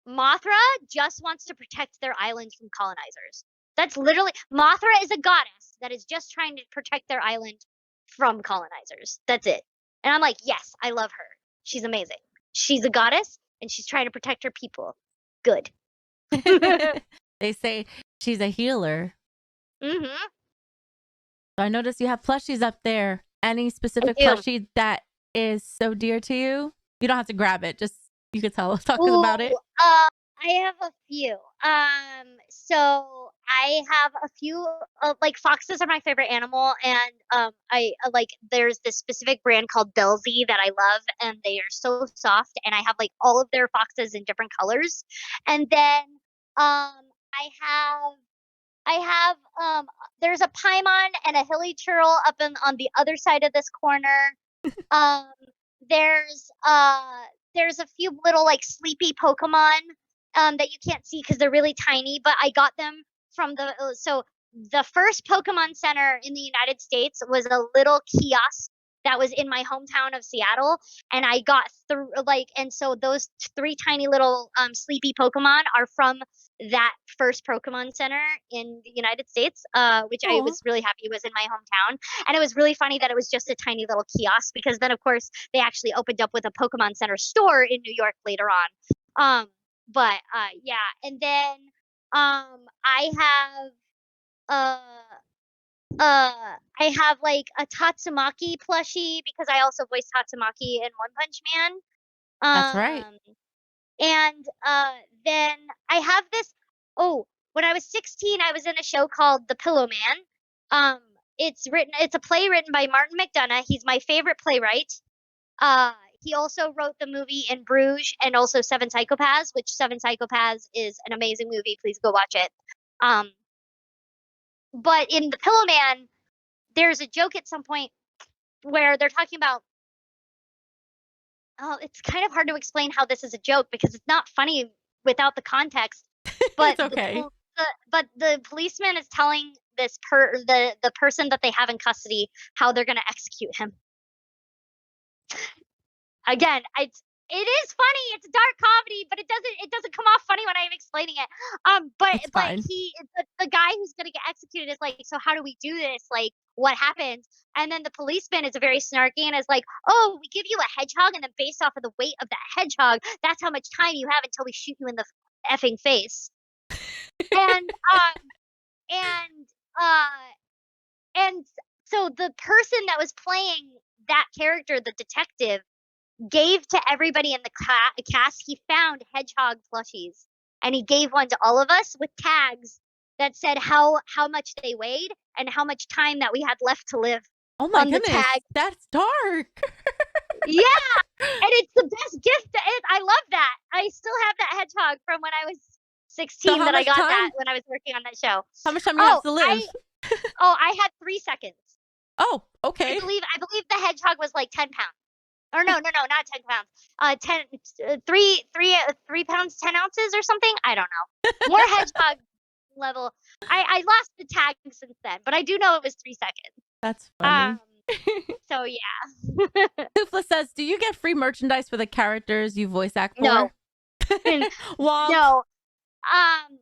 Mothra just wants to protect their island from colonizers. That's literally Mothra is a goddess that is just trying to protect their island from colonizers. That's it. And I'm like, yes, I love her. She's amazing. She's a goddess and she's trying to protect her people. Good. They say she's a healer. Mhm. I noticed you have plushies up there. Any I specific do. plushie that is so dear to you? You don't have to grab it. Just you could tell us talking about it. I have a few. So I have a few. Like foxes are my favorite animal, and I like. There's this specific brand called Belzy that I love, and they are so soft. And I have like all of their foxes in different colors, and then I have there's a Paimon and a hilly churl up on the other side of this corner. Um, there's there's a few little like sleepy Pokemon that you can't see because they're really tiny, but I got them from the first Pokemon Center in the United States was a little kiosk that was in my hometown of Seattle, and I got through like and so those three tiny little sleepy Pokemon are from that first Pokemon Center in the United States, which I Oh, was really happy was in my hometown. And it was really funny that it was just a tiny little kiosk because then, of course, they actually opened up with a Pokemon Center store in New York later on. But yeah, and then I have I have like a Tatsumaki plushie because I also voiced Tatsumaki in One Punch Man. that's right. And then I have this. Oh, when I was 16, I was in a show called The Pillow Man. Um, it's a play written by Martin McDonagh. He's my favorite playwright. Uh, he also wrote the movie In Bruges and also Seven Psychopaths, which Seven Psychopaths is an amazing movie. Please go watch it. Um, but in The Pillow Man, there's a joke at some point where they're talking about. Oh, it's kind of hard to explain how this is a joke because it's not funny without the context. But It's okay. the policeman is telling the person that they have in custody how they're gonna execute him. Again, it is funny. It's a dark comedy, but it doesn't come off funny when I'm explaining it. But It's fine. the guy who's gonna get executed is like, so how do we do this? Like, what happens? And then the policeman is very snarky and is like, oh, we give you a hedgehog, and then based off of the weight of that hedgehog, that's how much time you have until we shoot you in the effing face. And and uh and so the person that was playing that character, the detective, gave to everybody in the cast. He found hedgehog plushies, and he gave one to all of us with tags that said how much they weighed and how much time that we had left to live Oh my on the goodness, tag. that's dark. Yeah, and it's the best gift. I love that. I still have that hedgehog from when I was So 16 how that I much got that time? when I was working on that show. How much time you have Oh, to live? I had 3 seconds. Oh, I okay. believe the hedgehog was like 10 pounds. Or no, not 10 pounds. 3 pounds, 10 ounces or something. I don't know. More hedgehog level. I lost the tag since then, but I do know it was 3 seconds. That's funny. So yeah. Toothless says, "Do you get free merchandise for the characters you voice act No. for?" Womp. No. Um,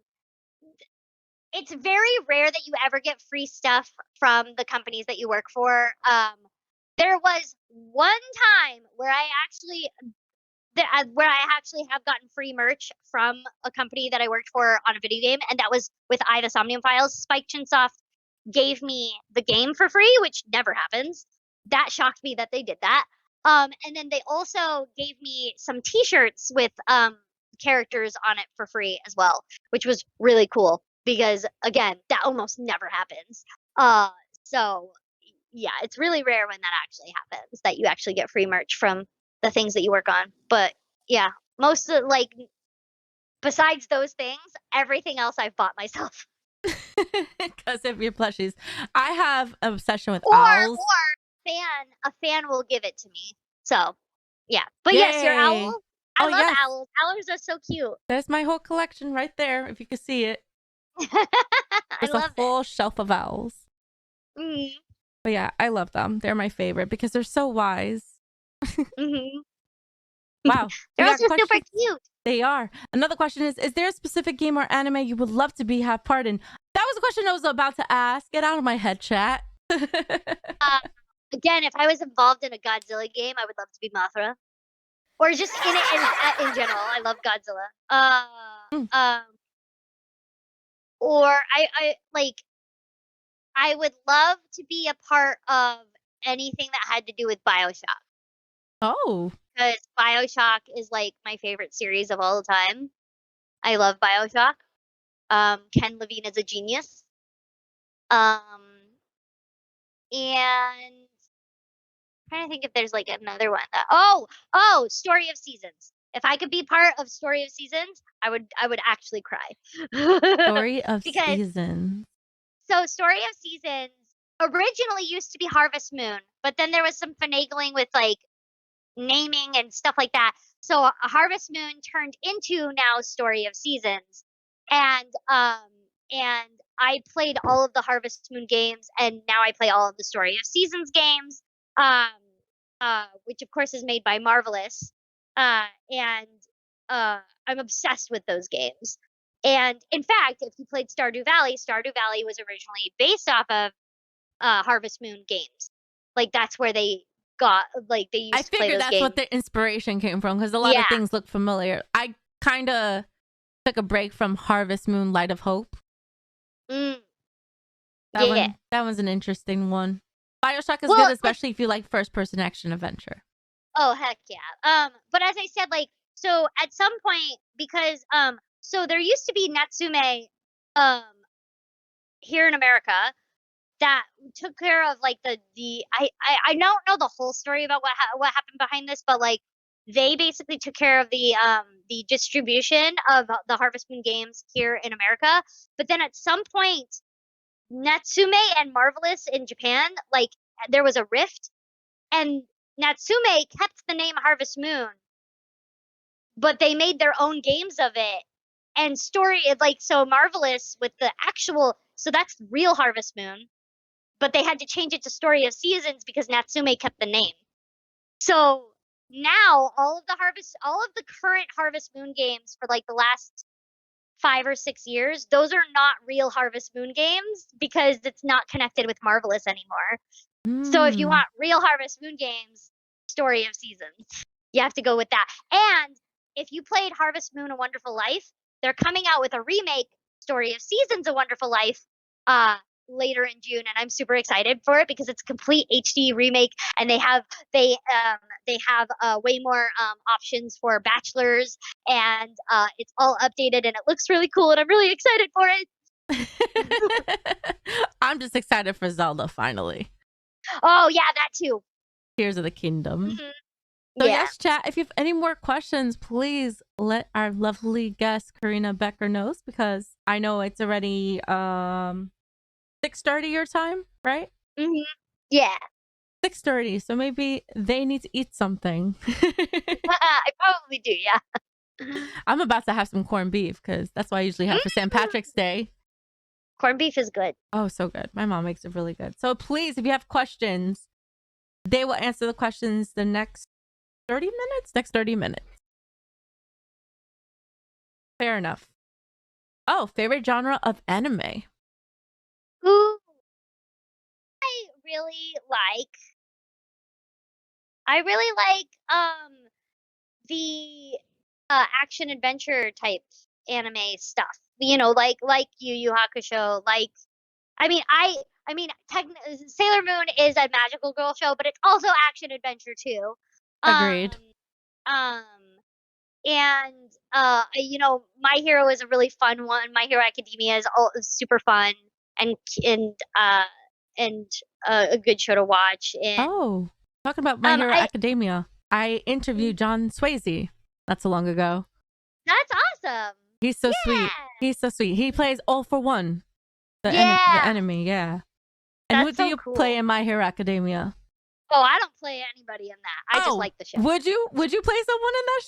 it's very rare that you ever get free stuff from the companies that you work for. There was one time where I actually have gotten free merch from a company that I worked for on a video game, and that was with I, the Somnium Files. Spike Chunsoft gave me the game for free, which never happens. That shocked me that they did that. And then they also gave me some T-shirts with characters on it for free as well, which was really cool because again, that almost never happens. So yeah, it's really rare when that actually happens that you actually get free merch from the things that you work on. But yeah, most of like besides those things, everything else I've bought myself. Because of your plushies. I have an obsession with Or owls. a fan will give it to me. So yeah. But yes, your Yay. owl. I Oh, love yes. owls. Owls are so cute. There's my whole collection right there, if you can see it. I There's a love full shelf of owls. it. Mm-hmm. But yeah, I love them. They're my favorite because they're so wise. Mm-hmm. Wow. They're We got also super questions. cute. They are. Another question is there a specific game or anime you would love to have part in? That was a question I was about to ask. Get out of my head, chat. Again, if I was involved in a Godzilla game, I would love to be Mothra. Or just in general. I love Godzilla. Mm. Or I like I would love to be a part of anything that had to do with BioShock, Oh, because BioShock is, like, my favorite series of all time. I love BioShock. Ken Levine is a genius. Um, and trying to think if there's, like, another one that Story of Seasons. If I could be part of Story of Seasons, I would actually cry. Story of Because Seasons. Story of Seasons originally used to be Harvest Moon, but then there was some finagling with, like, naming and stuff like that. So Harvest Moon turned into now Story of Seasons. And I played all of the Harvest Moon games, and now I play all of the Story of Seasons games. Um which of course is made by Marvelous. And I'm obsessed with those games. And in fact, if you played Stardew Valley was originally based off of Harvest Moon games. Like that's where they I used to play figured those that's games. what the inspiration came from because a lot of Yeah. things look familiar. I kind of took a break from Harvest Moon Light of Hope. Mm, That yeah. one, that was an interesting one. BioShock is Well, good, like, especially if you like first person action adventure. oh heck yeah. But as I said, like, so at some point, because so there used to be Natsume um here in America that took care of like I don't know the whole story about what happened behind this, but like they basically took care of the distribution of the Harvest Moon games here in America. But then at some point, Natsume and Marvelous in Japan, like there was a rift, and Natsume kept the name Harvest Moon, but they made their own games of it. And story like so Marvelous with the actual so that's real Harvest Moon, but they had to change it to Story of Seasons because Natsume kept the name. So now all of the current Harvest Moon games for like the last 5 or 6 years, those are not real Harvest Moon games because it's not connected with Marvelous anymore. So if you Mm. want real Harvest Moon games, Story of Seasons, you have to go with that. And if you played Harvest Moon: A Wonderful Life, they're coming out with a remake, Story of Seasons: A Wonderful Life, uh, later in June, and I'm super excited for it because it's a complete HD remake, and they have way more options for bachelors, and it's all updated and it looks really cool, and I'm really excited for it. I'm just excited for Zelda finally. Oh yeah, that too. Tears of the Kingdom. Mhm. So Yeah. yes, chat. If you have any more questions, please let our lovely guest Corina Boettger knows because I know it's already 6:30 your time, right? Mhm. Yeah. 6:30. So maybe they need to eat something. I probably do, yeah. I'm about to have some corned beef because that's what I usually have for St. Patrick's Day. Corned beef is good. Oh, so good. My mom makes it really good. So please, if you have questions, they will answer the questions the next 30 minutes. Next 30 minutes. Fair enough. Oh, favorite genre of anime. Ooh, I really like I really like the action adventure type anime stuff. You know, like Yu Yu Hakusho, like I mean Sailor Moon is a magical girl show, but it's also action adventure too. Um Agreed. um and My Hero is a really fun one. My Hero Academia is super fun and and uh and a good show to watch. And Oh, talking about My Hero I Academia. I interviewed John Swayze not so long ago. That's awesome. He's so sweet. Yeah. He's so sweet. He plays All for One, the Yeah. enemy. Yeah. And who That's do so you play cool. in My Hero Academia? Oh, I don't play anybody in that. I just Oh, like the show. would you? Would you play someone in that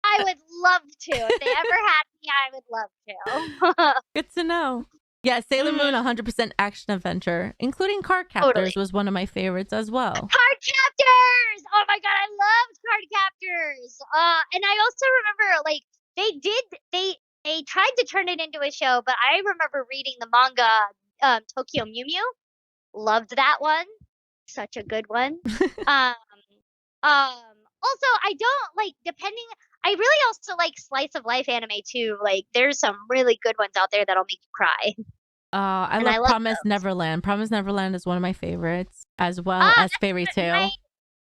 I show? would love to. If they ever had me, I would love to. Good to know. Yeah, Sailor Moon, Mhm. 100% action adventure, including Card Totally. Captors was one of my favorites as well. Card captors! Oh my god, I loved card captors. And I also remember like they did they tried to turn it into a show, but I remember reading the manga Tokyo Mew Mew. Loved that one. Such a good one. Um Also I don't like depending I really also like slice of life anime too. Like there's some really good ones out there that'll make you cry. I and I love love Promise those. Neverland. Promise Neverland is one of my favorites, as well as That's Fairy good. My Tale.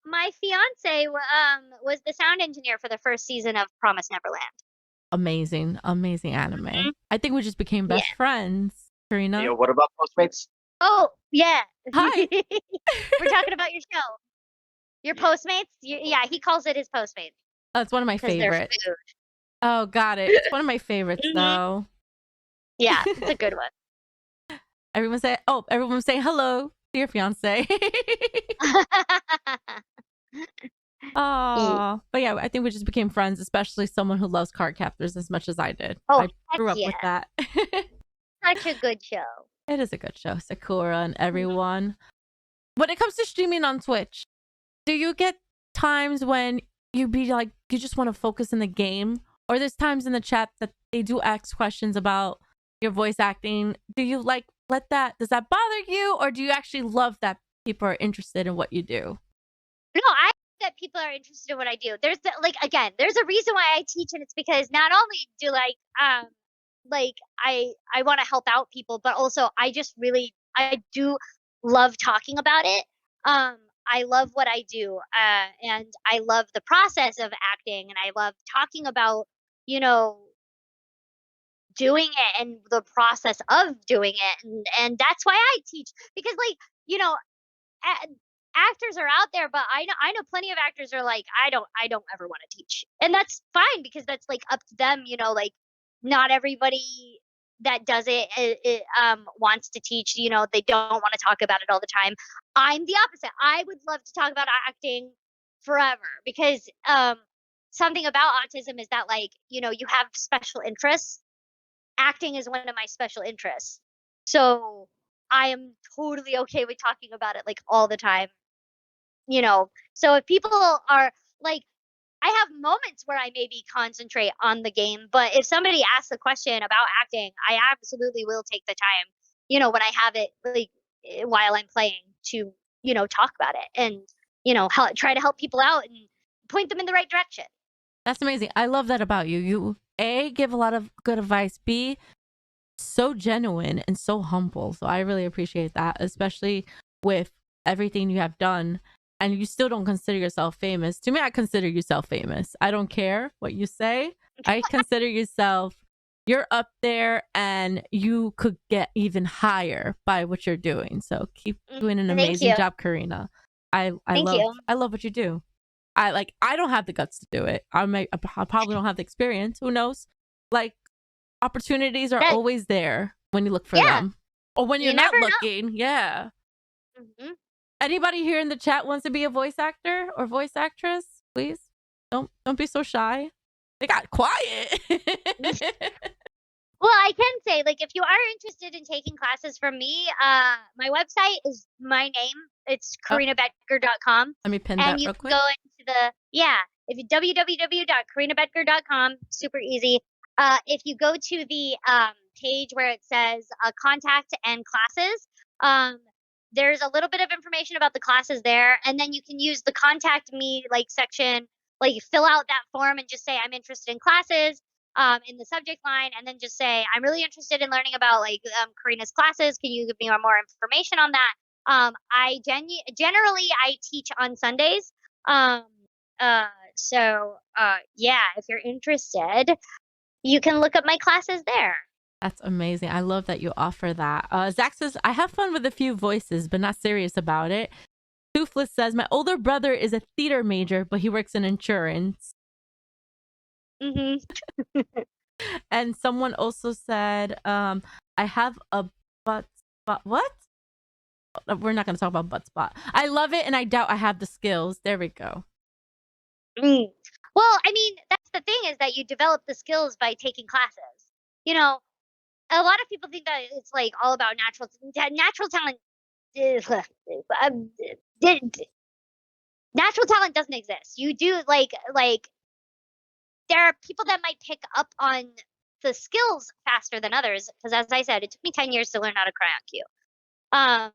my fiance was the sound engineer for the first season of Promise Neverland. Amazing, amazing Mhm. anime. I think we just became Yeah. best friends, Karina. Yo, what about Postmates? Oh, yeah. Hi. We're talking about your show. Your Yeah. Postmates? Yeah, he calls it his Postmates Oh, it's one of my because they're favorites. food. Oh, got it. It's one of my favorites, Mhm. though. Yeah, it's a good one. Everyone say hello to your fiance. Ye Oh, but yeah, I think we just became friends, especially someone who loves card captors as much as I did. Oh, I heck grew up yeah. with that. Such a good show. It is a good show, Sakura and Mhm. everyone. When it comes to streaming on Twitch, do you get times when you be like, you just want to focus in the game? Or there's times in the chat that they do ask questions about your voice acting. Do you like does that bother you? Or do you actually love that people are interested in what you do? No, I that people are interested in what I do. Again, there's a reason why I teach, and it's because not only do like I want to help out people, but also I do love talking about it. I love what I do, and I love the process of acting, and I love talking about you know doing it and the process of doing it, and that's why I teach because you know a actors are out there, but I know plenty of actors are like, I don't ever wanna teach." And that's fine because that's, like, up to them, like, not everybody that does it wants to teach, they don't wanna talk about it all the time. I'm the opposite. I would love to talk about acting forever because, something about autism is that, you have special interests. Acting is one of my special interests. So, I am totally okay with talking about it, like, all the time, So if people are like I have moments where I maybe concentrate on the game, but if somebody asks a question about acting, I absolutely will take the time, when I have it, while I'm playing to, talk about it and, try to help people out and point them in the right direction. That's amazing. I love that about you. You A, give a lot of good advice. B, so genuine and so humble. So I really appreciate that, especially with everything you have done. And you still don't consider yourself famous. To me, I consider yourself famous. I don't care what you say. I consider you're up there and you could get even higher by what you're doing. So keep doing an Thank amazing you. job, Karina. I Thank love you. I love what you do. I don't have the guts to do it. I probably don't have the experience. Who knows? Like, opportunities are That always there when you look for Yeah, them. Or when you you're not never know. looking. Yeah. Mhm. Anybody here in the chat wants to be a voice actor or voice actress? Please. Don't be so shy. They got quiet. Well, I can say, if you are interested in taking classes from me, my website is my name. It's Oh, CorinaBoettger.com. let me pin And that you real can quick. go into if you www.CorinaBoettger.com, super easy. If you go to the page where it says contact and classes, there's a little bit of information about the classes there. And then you can use the contact me section, fill out that form and just say, I'm interested in classes in the subject line, and then just say, I'm really interested in learning about Karina's classes. Can you give me more information on that? Generally I teach on Sundays. Um, yeah, if you're interested, you can look up my classes there. That's amazing. I love that you offer that. Zach says, I have fun with a few voices, but not serious about it. Toothless says, my older brother is a theater major, but he works in insurance. Mhm. And someone also said, I have a butt spot. What? We're not going to talk about butt spot. I love it, and I doubt I have the skills. There we go. Well, I mean, that's the thing is that you develop the skills by taking classes. You know, a lot of people think that it's all about natural talent. Um, d- d- Natural talent doesn't exist. You do there are people that might pick up on the skills faster than others because, as I said, it took me 10 years to learn how to cry on cue. Um,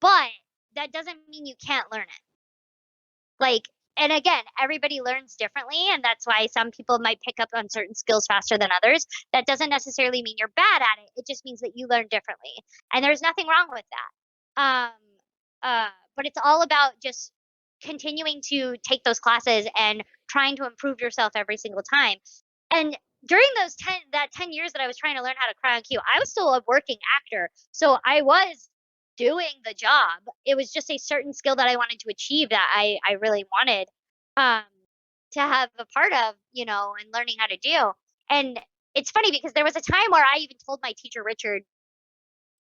but that doesn't mean you can't learn it. Like and again, everybody learns differently, and that's why some people might pick up on certain skills faster than others. That doesn't necessarily mean you're bad at it. It just means that you learn differently, and there's nothing wrong with that. But it's all about just continuing to take those classes and trying to improve yourself every single time. And during those 10 years that I was trying to learn how to cry on cue, I was still a working actor. So I was doing the job. It was just a certain skill that I wanted to achieve that I really wanted um to have a part of, and learning how to do. And it's funny because there was a time where I even told my teacher Richard,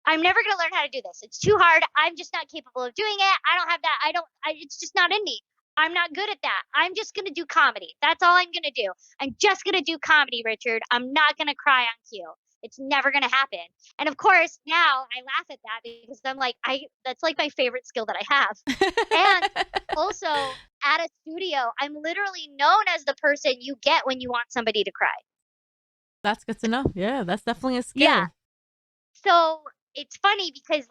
I'm never going to learn how to do this. It's too hard. I'm just not capable of doing it. I don't have that. It's just not in me. I'm not good at that. I'm just going to do comedy. That's all I'm going to do. I'm just going to do comedy, Richard. I'm not going to cry on cue. It's never going to happen. And of course, now I laugh at that because I'm like, that's like my favorite skill that I have. And also at a studio, I'm literally known as the person you get when you want somebody to cry. That's good to know. Yeah, that's definitely a Yeah. skill. So it's funny because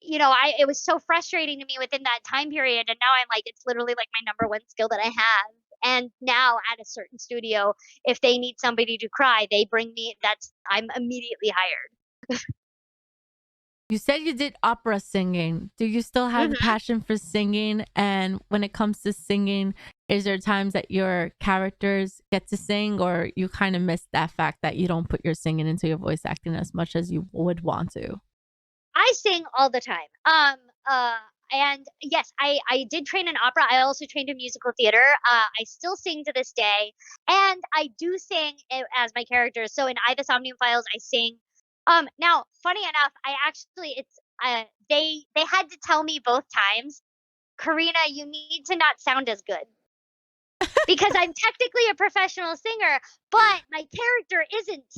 it was so frustrating to me within that time period, and now I'm like, it's literally like my number one skill that I have. And now at a certain studio, if they need somebody to cry, they bring me. I'm immediately hired. You said you did opera singing. Do you still have the hmm passion for singing? And when it comes to singing, is there times that your characters get to sing, or you kind of miss that fact that you don't put your singing into your voice acting as much as you would want to? I sing all the time. Uh, and yes, I did train in opera. I also trained in musical theater. I still sing to this day, and I do sing as my character. So in I the Somnium Files, I sing. Now, funny enough, I actually it's they had to tell me both times, Karina, you need to not sound as good because I'm technically a professional singer, but my character isn't.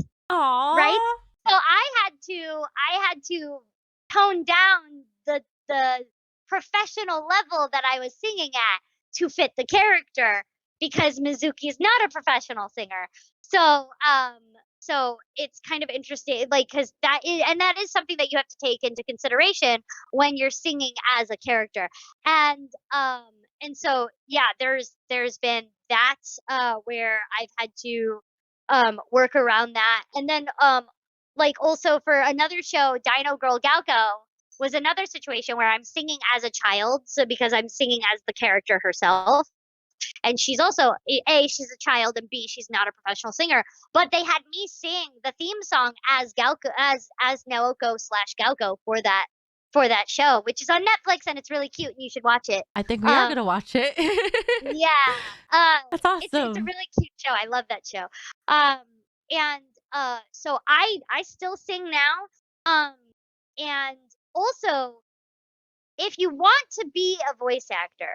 Right? Aww. So I had to tone down the professional level that I was singing at to fit the character because Mizuki is not a professional singer. So so it's kind of interesting, like, because that is something that you have to take into consideration when you're singing as a character. And and so yeah, there's been that where I've had to work around that. And then like also for another show, Dino Girl Galco was another situation where I'm singing as a child, so because I'm singing as the character herself. And she's also she's a child, and B, she's not a professional singer. But they had me sing the theme song as Galco, as Naoko slash Galco for that show, which is on Netflix, and it's really cute and you should watch it. I think we are Um gonna watch it. yeah. That's It's a awesome. really cute show. I love that show. Um, and so I still sing now. Um, and also, if you want to be a voice actor,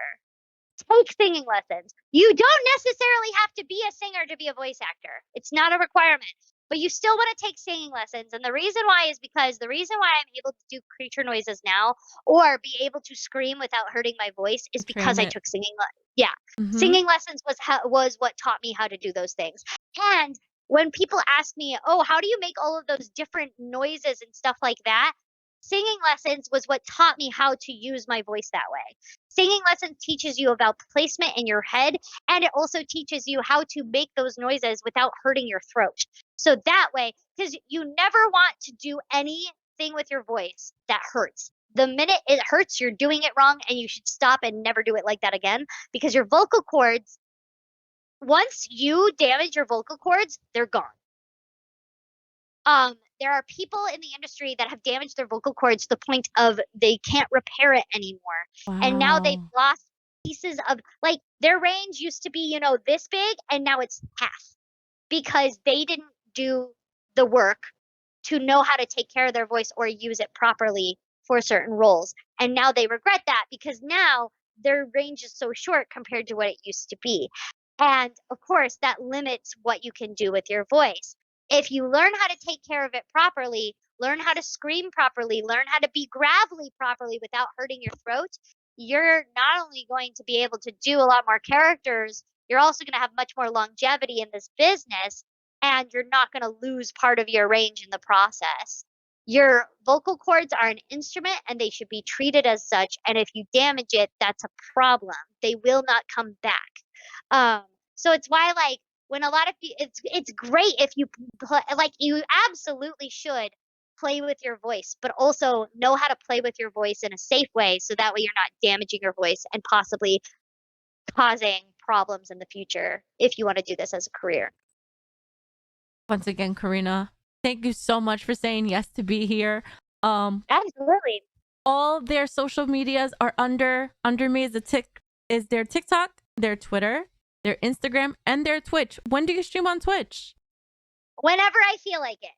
take singing lessons. You don't necessarily have to be a singer to be a voice actor. It's not a requirement. But you still want to take singing lessons. And the reason why is because the reason why I'm able to do creature noises now or be able to scream without hurting my voice is because Train I it. took singing yeah. Mm-hmm. Singing lessons was what taught me how to do those things. And when people ask me, "Oh, how do you make all of those different noises and stuff like that?" Singing lessons was what taught me how to use my voice that way. Singing lessons teaches you about placement in your head, and it also teaches you how to make those noises without hurting your throat. So that way, because you never want to do anything with your voice that hurts. The minute it hurts, you're doing it wrong, and you should stop and never do it like that again, because your vocal cords, once you damage your vocal cords, they're gone. There are people in the industry that have damaged their vocal cords to the point of they can't repair it anymore. And now they've Wow. lost pieces of, like, their range used to be, this big, and now it's half because they didn't do the work to know how to take care of their voice or use it properly for certain roles. And now they regret that because now their range is so short compared to what it used to be. And of course, that limits what you can do with your voice. If you learn how to take care of it properly, learn how to scream properly, learn how to be gravelly properly without hurting your throat, you're not only going to be able to do a lot more characters, you're also going to have much more longevity in this business, and you're not going to lose part of your range in the process. Your vocal cords are an instrument and they should be treated as such. And if you damage it, that's a problem. They will not come back. So it's why, like, when a lot of it's great if you like, you absolutely should play with your voice, but also know how to play with your voice in a safe way, so that way you're not damaging your voice and possibly causing problems in the future if you want to do this as a career. Once again, Corina, thank you so much for saying yes to be here. Absolutely. All their social medias are under me is their TikTok, their Twitter, their Instagram, and their Twitch. When do you stream on Twitch? Whenever I feel like it.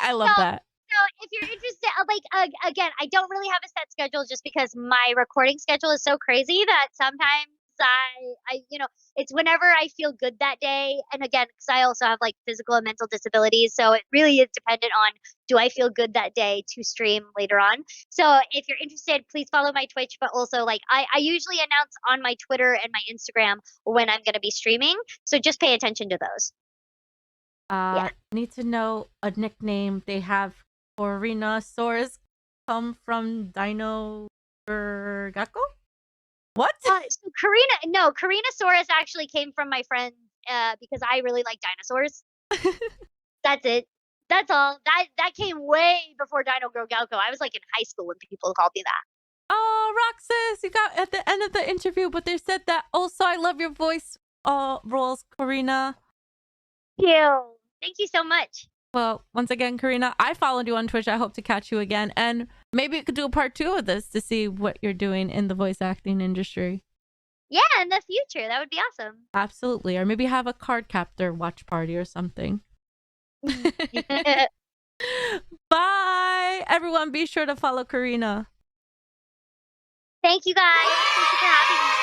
I love that. So if you're interested, like, again, I don't really have a set schedule just because my recording schedule is so crazy that sometimes it's whenever I feel good that day. And again, because I also have like physical and mental disabilities, so it really is dependent on, do I feel good that day to stream later on. So if you're interested, please follow my Twitch, but also, like, I usually announce on my Twitter and my Instagram when I'm going to be streaming. So just pay attention to those. Yeah. Need to know a nickname they have. Corina Soares come from Dino Gakko? What? So Corina Soares actually came from my friend, because I really like dinosaurs. That's it. That's all. That came way before Dino Galko. I was like in high school when people called me that. Oh, Roxas, you got at the end of the interview, but they said that also I love your voice roles, Corina. Thank you so much. Well, once again, Corina, I followed you on Twitch. I hope to catch you again. And maybe we could do a part 2 of this to see what you're doing in the voice acting industry. Yeah, in the future. That would be awesome. Absolutely. Or maybe have a card captor watch party or something. Bye. Everyone, be sure to follow Corina. Thank you guys. Thank you for having me.